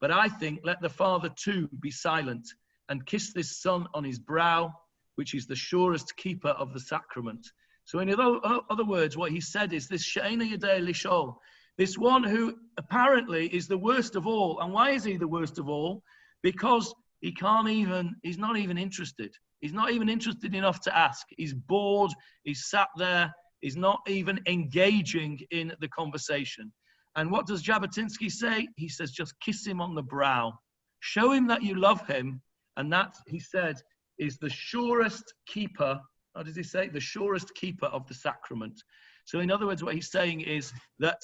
But I think let the father too be silent and kiss this son on his brow, which is the surest keeper of the sacrament. So in other words, what he said is this She'eino Yodea Lishol, this one who apparently is the worst of all. And why is he the worst of all? Because he's not even interested. He's not even interested enough to ask. He's bored, he's sat there, he's not even engaging in the conversation. And what does Jabotinsky say? He says, just kiss him on the brow. Show him that you love him. And that, he said, is the surest keeper. How does he say? The surest keeper of the sacrament. So in other words, what he's saying is that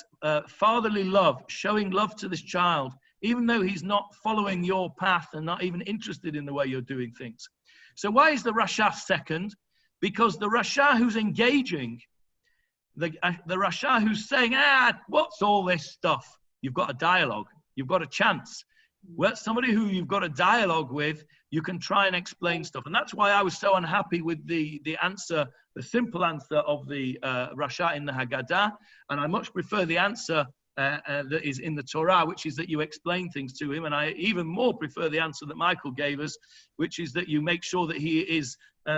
fatherly love, showing love to this child, even though he's not following your path and not even interested in the way you're doing things. So why is the Rasha second? Because the Rasha who's engaging, the Rasha who's saying, what's all this stuff? You've got a dialogue. You've got a chance. Well, somebody who you've got a dialogue with, you can try and explain stuff. And that's why I was so unhappy with the answer, the simple answer of the Rasha in the Haggadah. And I much prefer the answer that is in the Torah, which is that you explain things to him. And I even more prefer the answer that Michael gave us, which is that you make sure that he is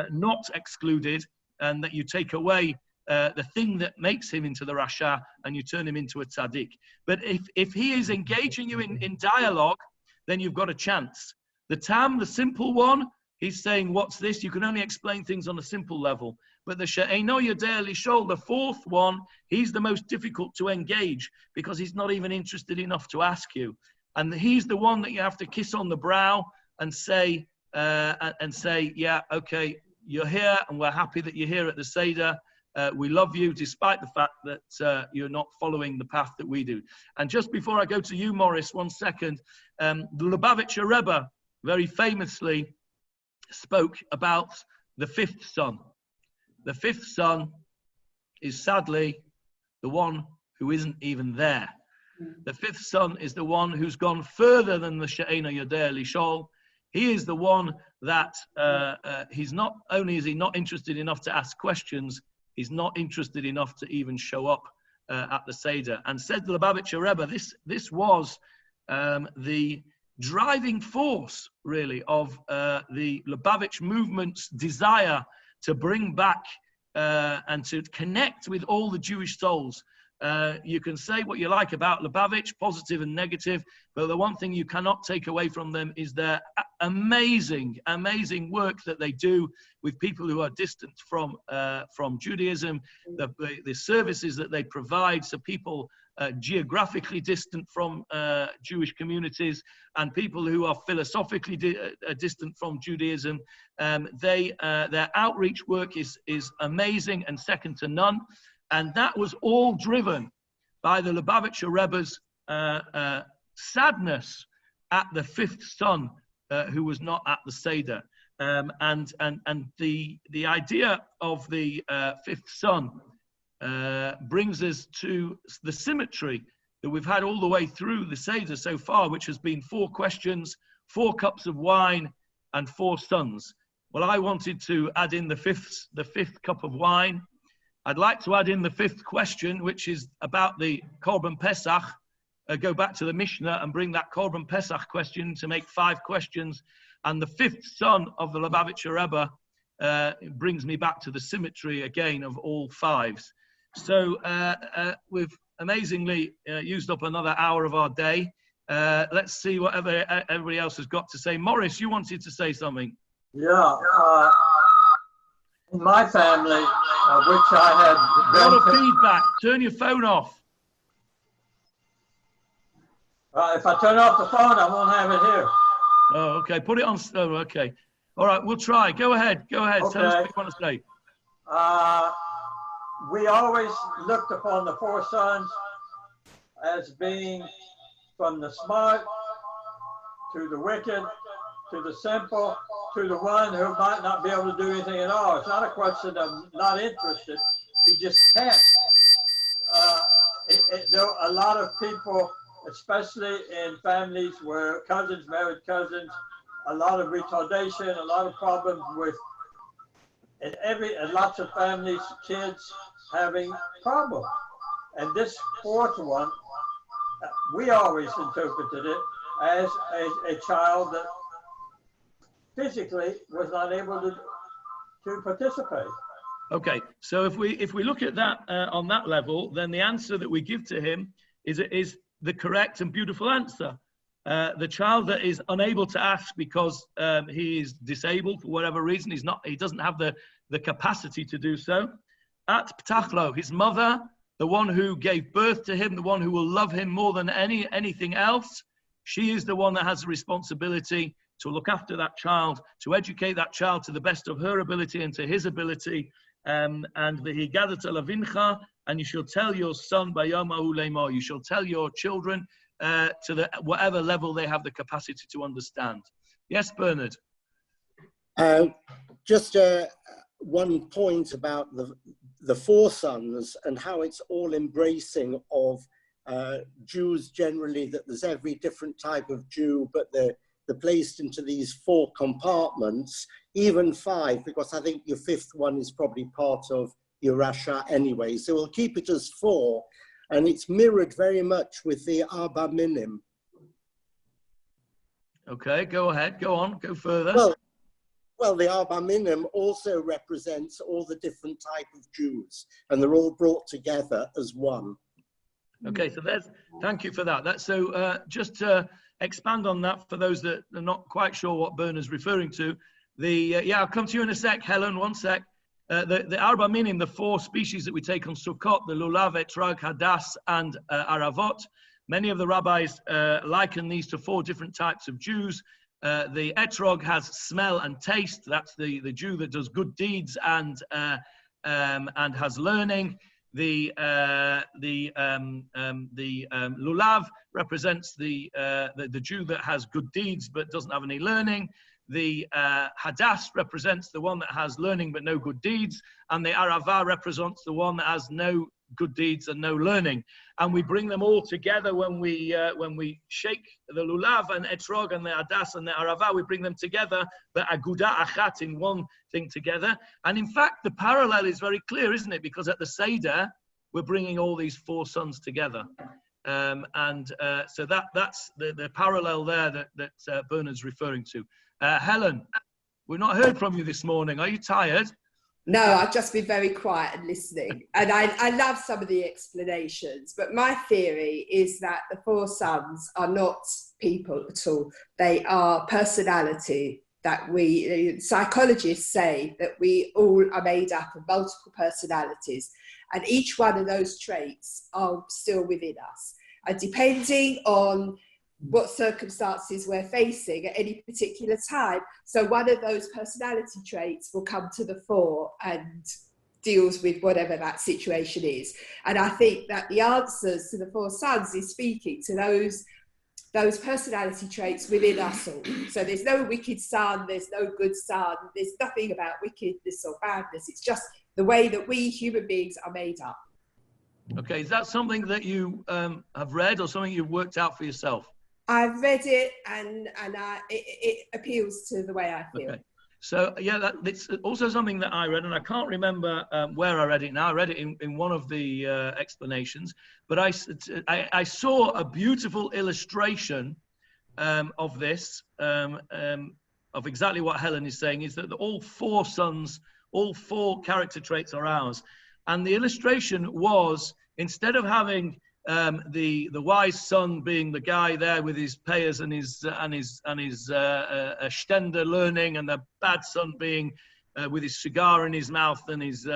not excluded and that you take away the thing that makes him into the Rasha and you turn him into a tzaddik. But if he is engaging you in dialogue, then you've got a chance. The Tam, the simple one, he's saying, what's this? You can only explain things on a simple level. But the She'eino Yodea Lishol, the fourth one, he's the most difficult to engage because he's not even interested enough to ask you. And he's the one that you have to kiss on the brow and say, yeah, okay, you're here and we're happy that you're here at the Seder. We love you despite the fact that you're not following the path that we do. And just before I go to you, Morris, 1 second, the Lubavitcher Rebbe very famously spoke about the fifth son. The fifth son is sadly the one who isn't even there. The fifth son is the one who's gone further than the She'eino Yodea Lishol. He is the one that he's not only is he not interested enough to ask questions, he's not interested enough to even show up at the Seder. And said the Lubavitcher Rebbe, this was the driving force, really, of the Lubavitch movement's desire to bring back and to connect with all the Jewish souls. You can say what you like about Lubavitch, positive and negative, but the one thing you cannot take away from them is their amazing, amazing work that they do with people who are distant from Judaism, the services that they provide, so people geographically distant from Jewish communities and people who are philosophically distant from Judaism. Their outreach work is amazing and second to none. And that was all driven by the Lubavitcher Rebbe's sadness at the fifth son who was not at the Seder. And the idea of the fifth son brings us to the symmetry that we've had all the way through the Seder so far, which has been 4 questions, 4 cups of wine, and 4 sons. Well, I wanted to add in the fifth cup of wine. I'd like to add in the 5th question, which is about the Korban Pesach. Go back to the Mishnah and bring that Korban Pesach question to make 5 questions. And the 5th son of the Lubavitcher Rebbe brings me back to the symmetry again of all 5s. So we've amazingly used up another hour of our day. Let's see what everybody else has got to say. Morris, you wanted to say something. Yeah. In my family, which I had... A lot of feedback. Turn your phone off. If I turn off the phone, I won't have it here. Oh, okay. Put it on... Oh, okay. All right, we'll try. Go ahead. Go ahead. Okay. Tell us what you want to say. We always looked upon the 4 sons as being from the smart to the wicked to the simple to the one who might not be able to do anything at all. It's not a question of not interested. He just can't. There are a lot of people, especially in families where cousins married cousins, a lot of retardation, a lot of problems with, and lots of families, kids having problems. And this 4th one, we always interpreted it as a child that physically was not able to participate. Okay, so if we look at that on that level, then the answer that we give to him is the correct and beautiful answer. The child that is unable to ask because he is disabled for whatever reason, he doesn't have the capacity to do so. At Ptachlo, his mother, the one who gave birth to him, the one who will love him more than anything else, she is the one that has the responsibility to look after that child, to educate that child to the best of her ability and to his ability. And he gathered to Lavincha, and you shall tell your son, you shall tell your children to whatever level they have the capacity to understand. Yes, Bernard? Just one point about the 4 sons and how it's all embracing of Jews generally, that there's every different type of Jew, but they're placed into these 4 compartments, even 5, because I think your 5th one is probably part of your Rasha anyway. So we'll keep it as 4, and it's mirrored very much with the Arba Minim. Okay, go ahead, go on, go further. Well, the Arba Minim also represents all the different type of Jews, and they're all brought together as one. Okay, so thank you for that. So just to expand on that for those that are not quite sure what Bernard's referring to, I'll come to you in a sec, Helen, one sec. The Arba Minim, the 4 species that we take on Sukkot, the Lulav, Etrog, Hadass, and Aravot. Many of the rabbis liken these to 4 different types of Jews. The Etrog has smell and taste. That's the Jew that does good deeds and has learning. The Lulav represents the Jew that has good deeds but doesn't have any learning. The Hadass represents the one that has learning but no good deeds, and the Arava represents the one that has no good deeds and no learning. And we bring them all together when we shake the Lulav and Etrog and the Hadass and the Arava. We bring them together, the Aguda Achat, in one thing together. And in fact, the parallel is very clear, isn't it? Because at the Seder, we're bringing all these 4 sons together. So that's the parallel there that Bernard's referring to. Helen, we've not heard from you this morning. Are you tired? No, I've just been very quiet and listening. And I love some of the explanations. But my theory is that the four sons are not people at all. They are personality that psychologists say that we all are made up of multiple personalities. And each one of those traits are still within us. And depending on what circumstances we're facing at any particular time. So one of those personality traits will come to the fore and deals with whatever that situation is. And I think that the answers to the four sons is speaking to those personality traits within us all. So there's no wicked son, there's no good son, there's nothing about wickedness or badness. It's just the way that we human beings are made up. Okay, is that something that you have read or something you've worked out for yourself? I've read it and it appeals to the way I feel. Okay. So yeah, it's also something that I read, and I can't remember where I read it now. I read it in one of the explanations, but I saw a beautiful illustration of this, of exactly what Helen is saying, is that all four sons, all four character traits are ours. And the illustration was, instead of having the wise son being the guy there with his payers and his stender learning, and the bad son being with his cigar in his mouth and his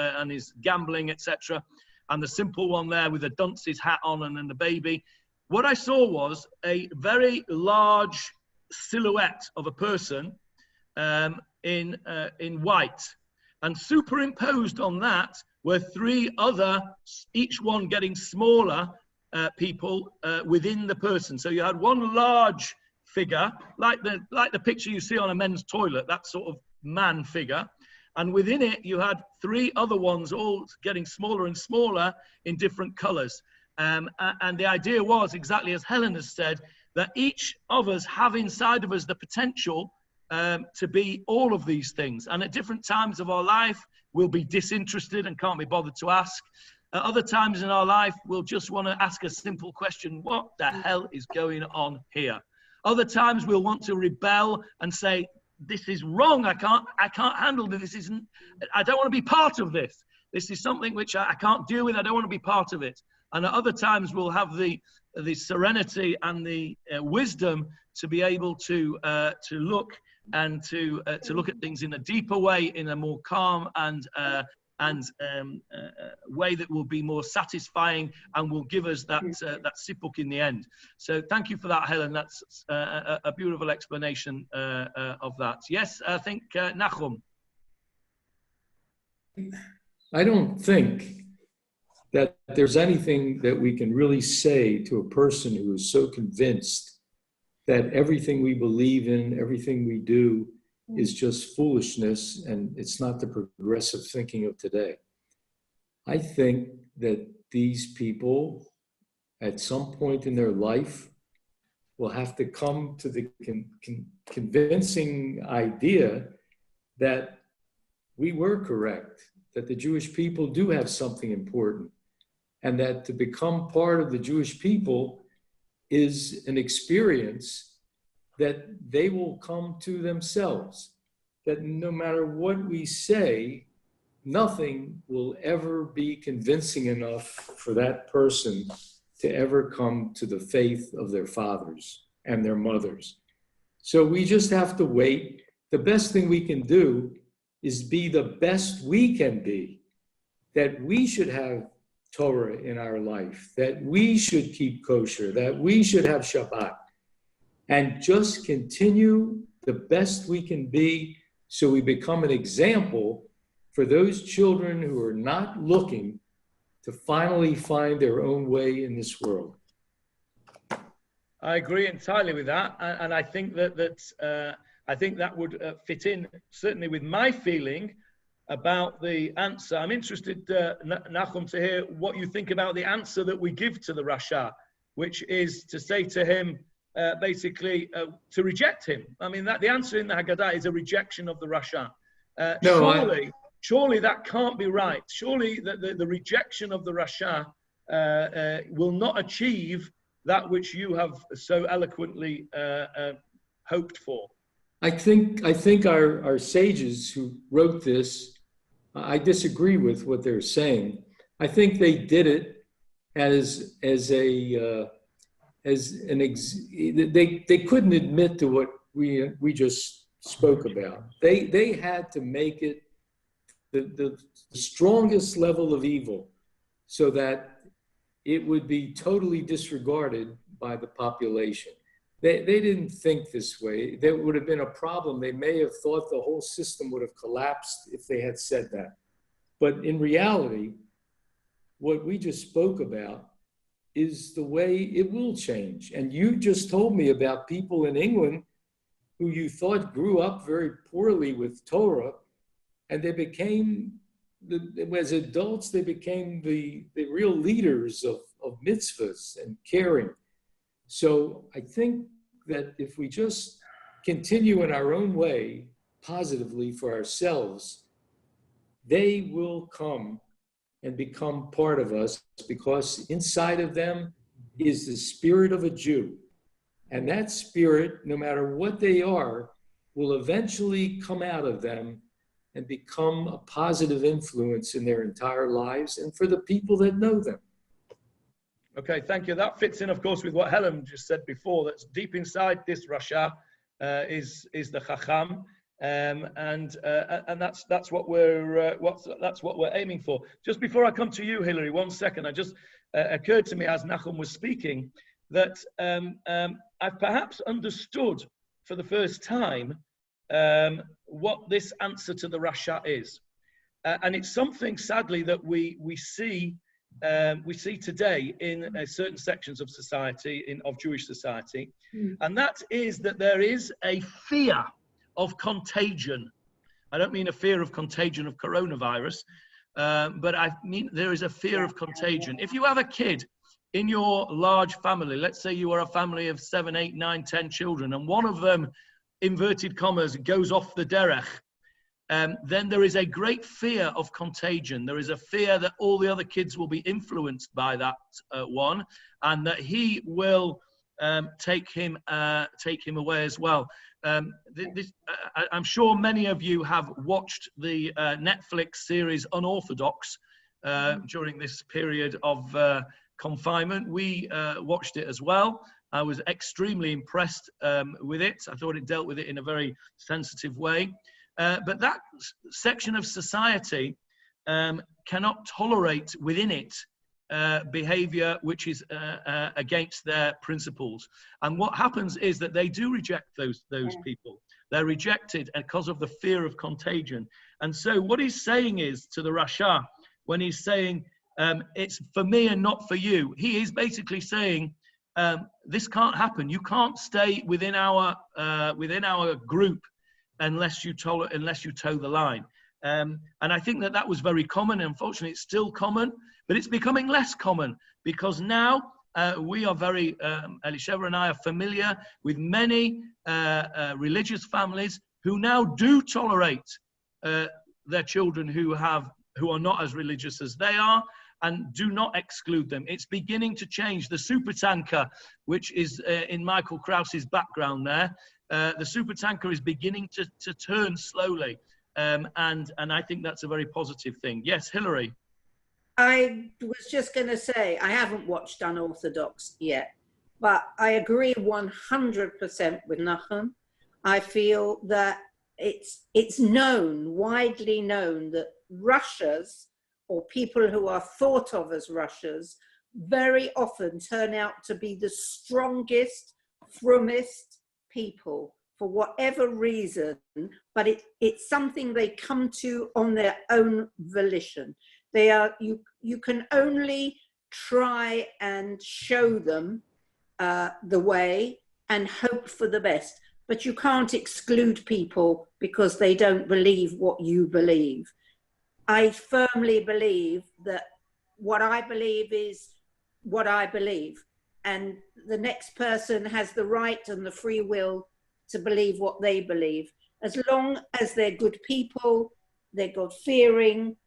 gambling, etc., and the simple one there with the dunce's hat on and then the baby. What I saw was a very large silhouette of a person in white, and superimposed on that were three other, each one getting smaller, people within the person. So you had one large figure, like the picture you see on a men's toilet, that sort of man figure, and within it you had three other ones, all getting smaller and smaller in different colors. And the idea was, exactly as Helen has said, that each of us have inside of us the potential to be all of these things. And at different times of our life, we'll be disinterested and can't be bothered to ask. At other times in our life, we'll just want to ask a simple question: what the hell is going on here? Other times we'll want to rebel and say, this is wrong, I can't handle this, I don't want to be part of this. This is something which I can't deal with, I don't want to be part of it. And at other times we'll have the serenity and the wisdom to be able to look and to look at things in a deeper way, in a more calm and way that will be more satisfying and will give us that sipuk in the end. So thank you for that, Helen. That's a beautiful explanation of that. Yes, I think Nachum. I don't think that there's anything that we can really say to a person who is so convinced that everything we believe in, everything we do, is just foolishness and it's not the progressive thinking of today. I think that these people at some point in their life will have to come to the convincing idea that we were correct, that the Jewish people do have something important, and that to become part of the Jewish people is an experience that they will come to themselves, that no matter what we say, nothing will ever be convincing enough for that person to ever come to the faith of their fathers and their mothers. So we just have to wait. The best thing we can do is be the best we can be, that we should have Torah in our life, that we should keep kosher, that we should have Shabbat, and just continue the best we can be so we become an example for those children who are not looking to finally find their own way in this world. I agree entirely with that, and I think that would fit in certainly with my feeling about the answer. I'm interested, Nachum, to hear what you think about the answer that we give to the Rasha, which is to say to him, basically, to reject him. I mean, the answer in the Haggadah is a rejection of the Rasha. Surely that can't be right. Surely the rejection of the Rasha will not achieve that which you have so eloquently hoped for? I think our sages who wrote this, I disagree with what they're saying. I think they did it they couldn't admit to what we just spoke about. They had to make it the strongest level of evil so that it would be totally disregarded by the population. They didn't think this way. There would have been a problem. They may have thought the whole system would have collapsed if they had said that. But in reality, what we just spoke about is the way it will change. And you just told me about people in England who you thought grew up very poorly with Torah, and they became, as adults, they became the real leaders of mitzvahs and caring. So I think that if we just continue in our own way, positively for ourselves, they will come and become part of us, because inside of them is the spirit of a Jew. And that spirit, no matter what they are, will eventually come out of them and become a positive influence in their entire lives and for the people that know them. Okay, thank you. That fits in, of course, with what Helen just said before. That's deep inside this Rasha is the Chacham, and that's what we're aiming for. Just before I come to you, Hilary, 1 second. I just occurred to me as Nachum was speaking that I've perhaps understood for the first time what this answer to the Rasha is, and it's something, sadly, that we see today in certain sections of society, of Jewish society, and that is that there is a fear of contagion. I don't mean a fear of contagion of coronavirus, but I mean there is a fear of contagion. If you have a kid in your large family, let's say you are a family of 7, 8, 9, 10 children, and one of them, inverted commas, goes off the derech, then there is a great fear of contagion. There is a fear that all the other kids will be influenced by that one, and that he will take him away as well. I'm sure many of you have watched the Netflix series Unorthodox during this period of confinement. We watched it as well. I was extremely impressed with it. I thought it dealt with it in a very sensitive way. But that section of society cannot tolerate within it behavior which is against their principles. And what happens is that they do reject those people. They're rejected because of the fear of contagion. And so what he's saying is to the Rasha, when he's saying, it's for me and not for you, he is basically saying, this can't happen. You can't stay within our group unless you toe the line. And I think that was very common. Unfortunately, it's still common, but it's becoming less common, because now we are very, Elisheva and I are familiar with many religious families who now do tolerate their children who are not as religious as they are, and do not exclude them. It's beginning to change. The supertanker, which is in Michael Krause's background there, the supertanker is beginning to turn slowly. And I think that's a very positive thing. Yes, Hilary. I was just going to say, I haven't watched Unorthodox yet, but I agree 100% with Nachum. I feel that it's known, widely known, that Russias, or people who are thought of as Russias, very often turn out to be the strongest, frummest people for whatever reason, but it's something they come to on their own volition. You can only try and show them the way and hope for the best, but you can't exclude people because they don't believe what you believe. I firmly believe that what I believe is what I believe, and the next person has the right and the free will to believe what they believe. As long as they're good people, they're God-fearing,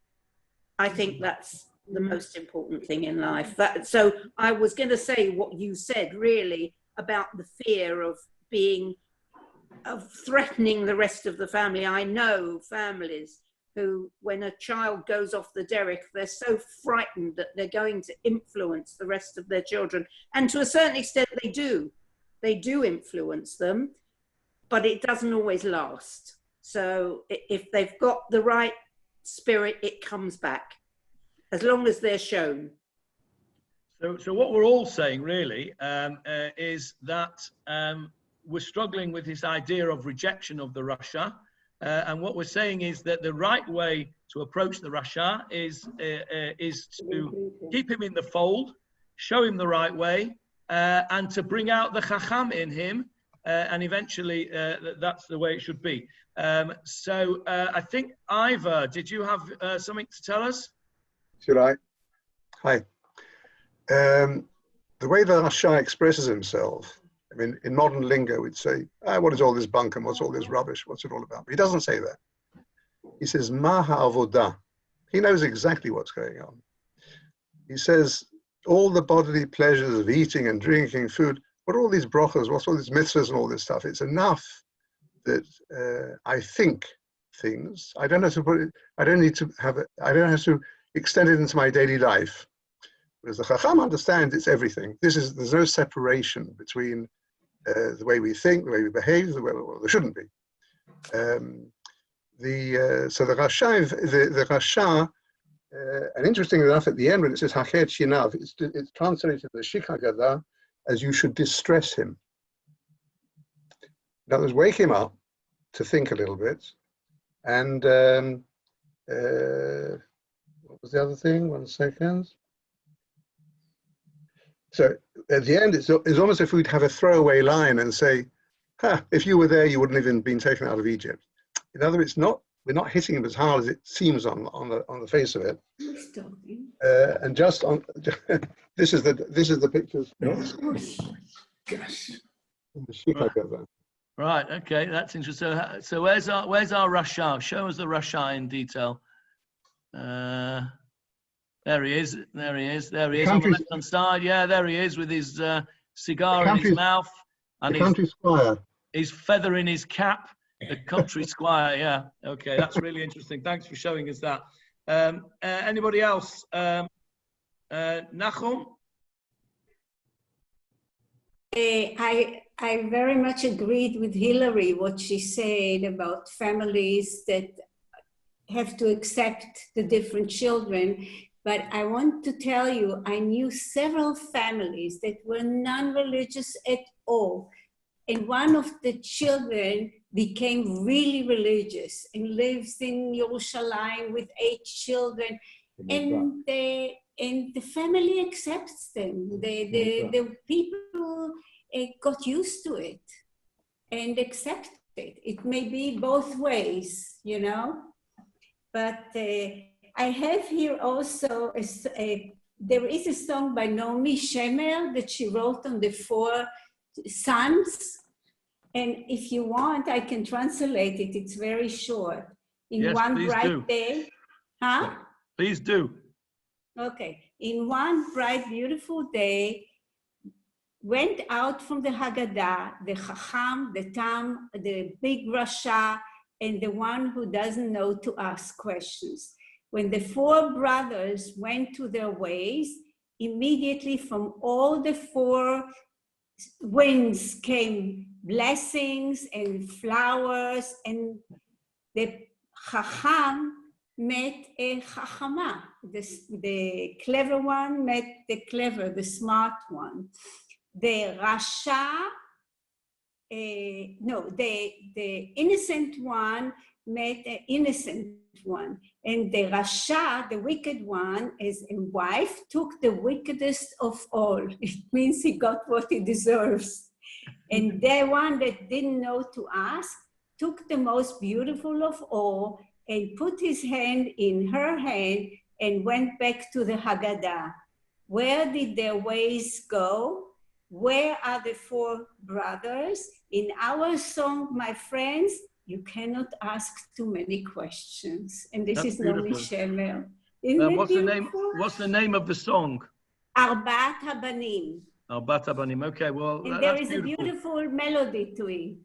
I think that's the most important thing in life. So I was going to say what you said, really, about the fear of threatening the rest of the family. I know families who, when a child goes off the derrick, they're so frightened that they're going to influence the rest of their children. And to a certain extent, they do influence them, but it doesn't always last. So if they've got the right spirit, it comes back, as long as they're shown. So what we're all saying really is that we're struggling with this idea of rejection of the Rasha. And what we're saying is that the right way to approach the Rasha is to keep him in the fold, show him the right way, and to bring out the Chacham in him. And eventually that's the way it should be. So I think, Ivor, did you have something to tell us? Should I? Hi. The way the Rasha expresses himself, I mean, in modern lingo, we'd say, what is all this bunk and what's all this rubbish? What's it all about? But he doesn't say that. He says, Ma ha'avodah. He knows exactly what's going on. He says, all the bodily pleasures of eating and drinking food, what are all these brachas, what's all these mitzvahs and all this stuff? It's enough that I think things. I don't have to put it, I don't have to extend it into my daily life. Whereas the Chacham understands it's everything. There's no separation between the way we think, the way we behave, well, there shouldn't be. So the Rasha, and interestingly enough, at the end when it says Hachet Shinav, it's translated the Shik HaGadah as you should distress him. In other words, wake him up to think a little bit. And what was the other thing? 1 second. So at the end, it's almost if we'd have a throwaway line and say, if you were there, you wouldn't have even been taken out of Egypt. In other words, we're not hitting him as hard as it seems on the face of it. And just on this is the pictures. Gosh. Right. Okay, that's interesting. So where's our Rasha? Show us the Rasha in detail. There he is. There he is on the left-hand side. Yeah, there he is with his cigar in his mouth and his feather in his cap. The country squire. Yeah. Okay, that's really interesting. Thanks for showing us that. Anybody else? Nachum? I very much agreed with Hillary, what she said about families that have to accept the different children. But I want to tell you, I knew several families that were non-religious at all. And one of the children became really religious and lives in Yerushalayim with 8 children. And the family accepts them. The people got used to it and accept it. It may be both ways, you know. But I have here also, there is a song by Naomi Shemer that she wrote on the 4 sons. And if you want, I can translate it. It's very short. In one bright day. Huh? Please do. Okay. In one bright, beautiful day, went out from the Haggadah, the Chacham, the Tam, the big Rasha, and the one who doesn't know to ask questions. When the 4 brothers went to their ways, immediately from all the 4 winds came blessings and flowers, and the Chacham met a Chachama. The clever one met the clever, the smart one. The Rasha, the innocent one met an innocent one. And the Rasha, the wicked one, as a wife, took the wickedest of all. It means he got what he deserves. And the one that didn't know to ask took the most beautiful of all and put his hand in her hand and went back to the Haggadah. Where did their ways go? Where are the 4 brothers? In our song, my friends, you cannot ask too many questions. And this is Naomi Shemer. Isn't it What's the beautiful? name? What's the name of the song? Arbat Habanim. Arbat Habanim. Okay, well, And there that's is a beautiful. beautiful melody to it.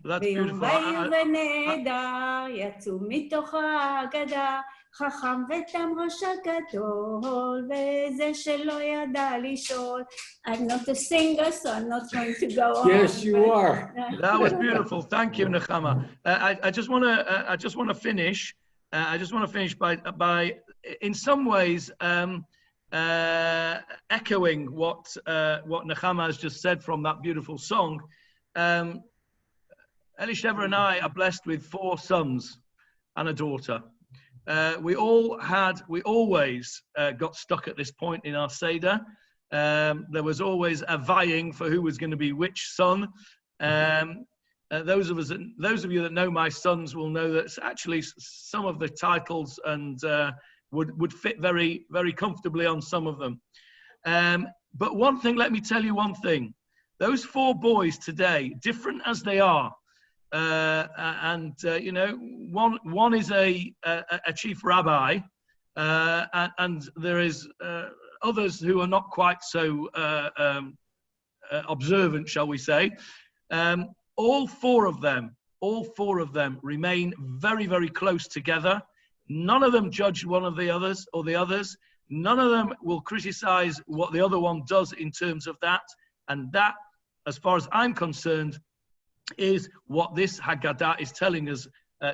That's ביום beautiful. בהיר ונהדר יצאו מתוך ההגדה חכם ותם ראש הגדול וזה שלא ידע לשאול. I'm not a singer, so I'm not going to go on. Yes, you are. That was beautiful. Thank you, Nechama. I just want to finish. I just want to finish by in some ways echoing what Nechama has just said from that beautiful song. Elisheva and I are blessed with 4 sons and a daughter. We always got stuck at this point in our Seder. There was always a vying for who was going to be which son. Those of you that know my sons will know that actually some of the titles and would fit very, very comfortably on some of them. But one thing, let me tell you one thing. Those 4 boys today, different as they are, you know, one is a chief rabbi, and there is others who are not quite so observant, shall we say. All four of them remain very, very close together. None of them judge one of the others or the others. None of them will criticize what the other one does in terms of that. And that, as far as I'm concerned, is what this Haggadah is telling us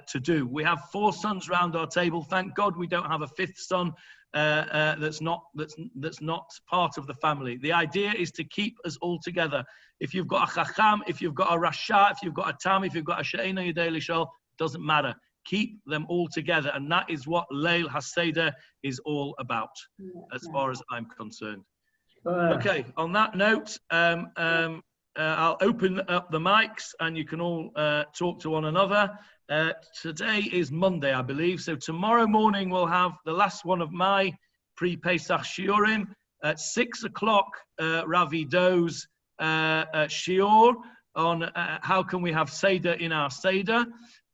to do. We have 4 sons round our table. Thank God we don't have a 5th son that's not part of the family. The idea is to keep us all together. If you've got a Chacham, if you've got a Rasha, if you've got a Tam, if you've got a She'ena Yedei Lishol, doesn't matter. Keep them all together, and that is what Leil HaSeder is all about, as far as I'm concerned. Okay, on that note, I'll open up the mics and you can all talk to one another. Today is Monday, I believe. So tomorrow morning we'll have the last one of my pre-Pesach Shiurim. At 6 o'clock, Ravi Doe's Shiur on how can we have Seder in our Seder.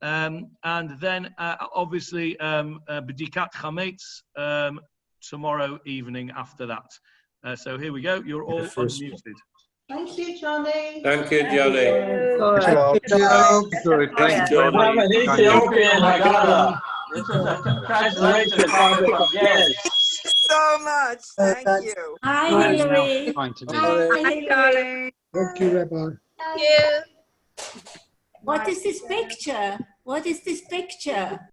And then obviously B'dikat Chametz tomorrow evening after that. So here we go. You're all unmuted. Thank you, Johnny. Thank you, Johnny. Thank you. Good. Thank you, I'm an Johnny. Ethiopian Haggadah. This is a translation from Yes. So much. Thank you. Hi, Hillary. Hi, darling. Thank you, Rabbi. Thank you. What is this picture? What is this picture?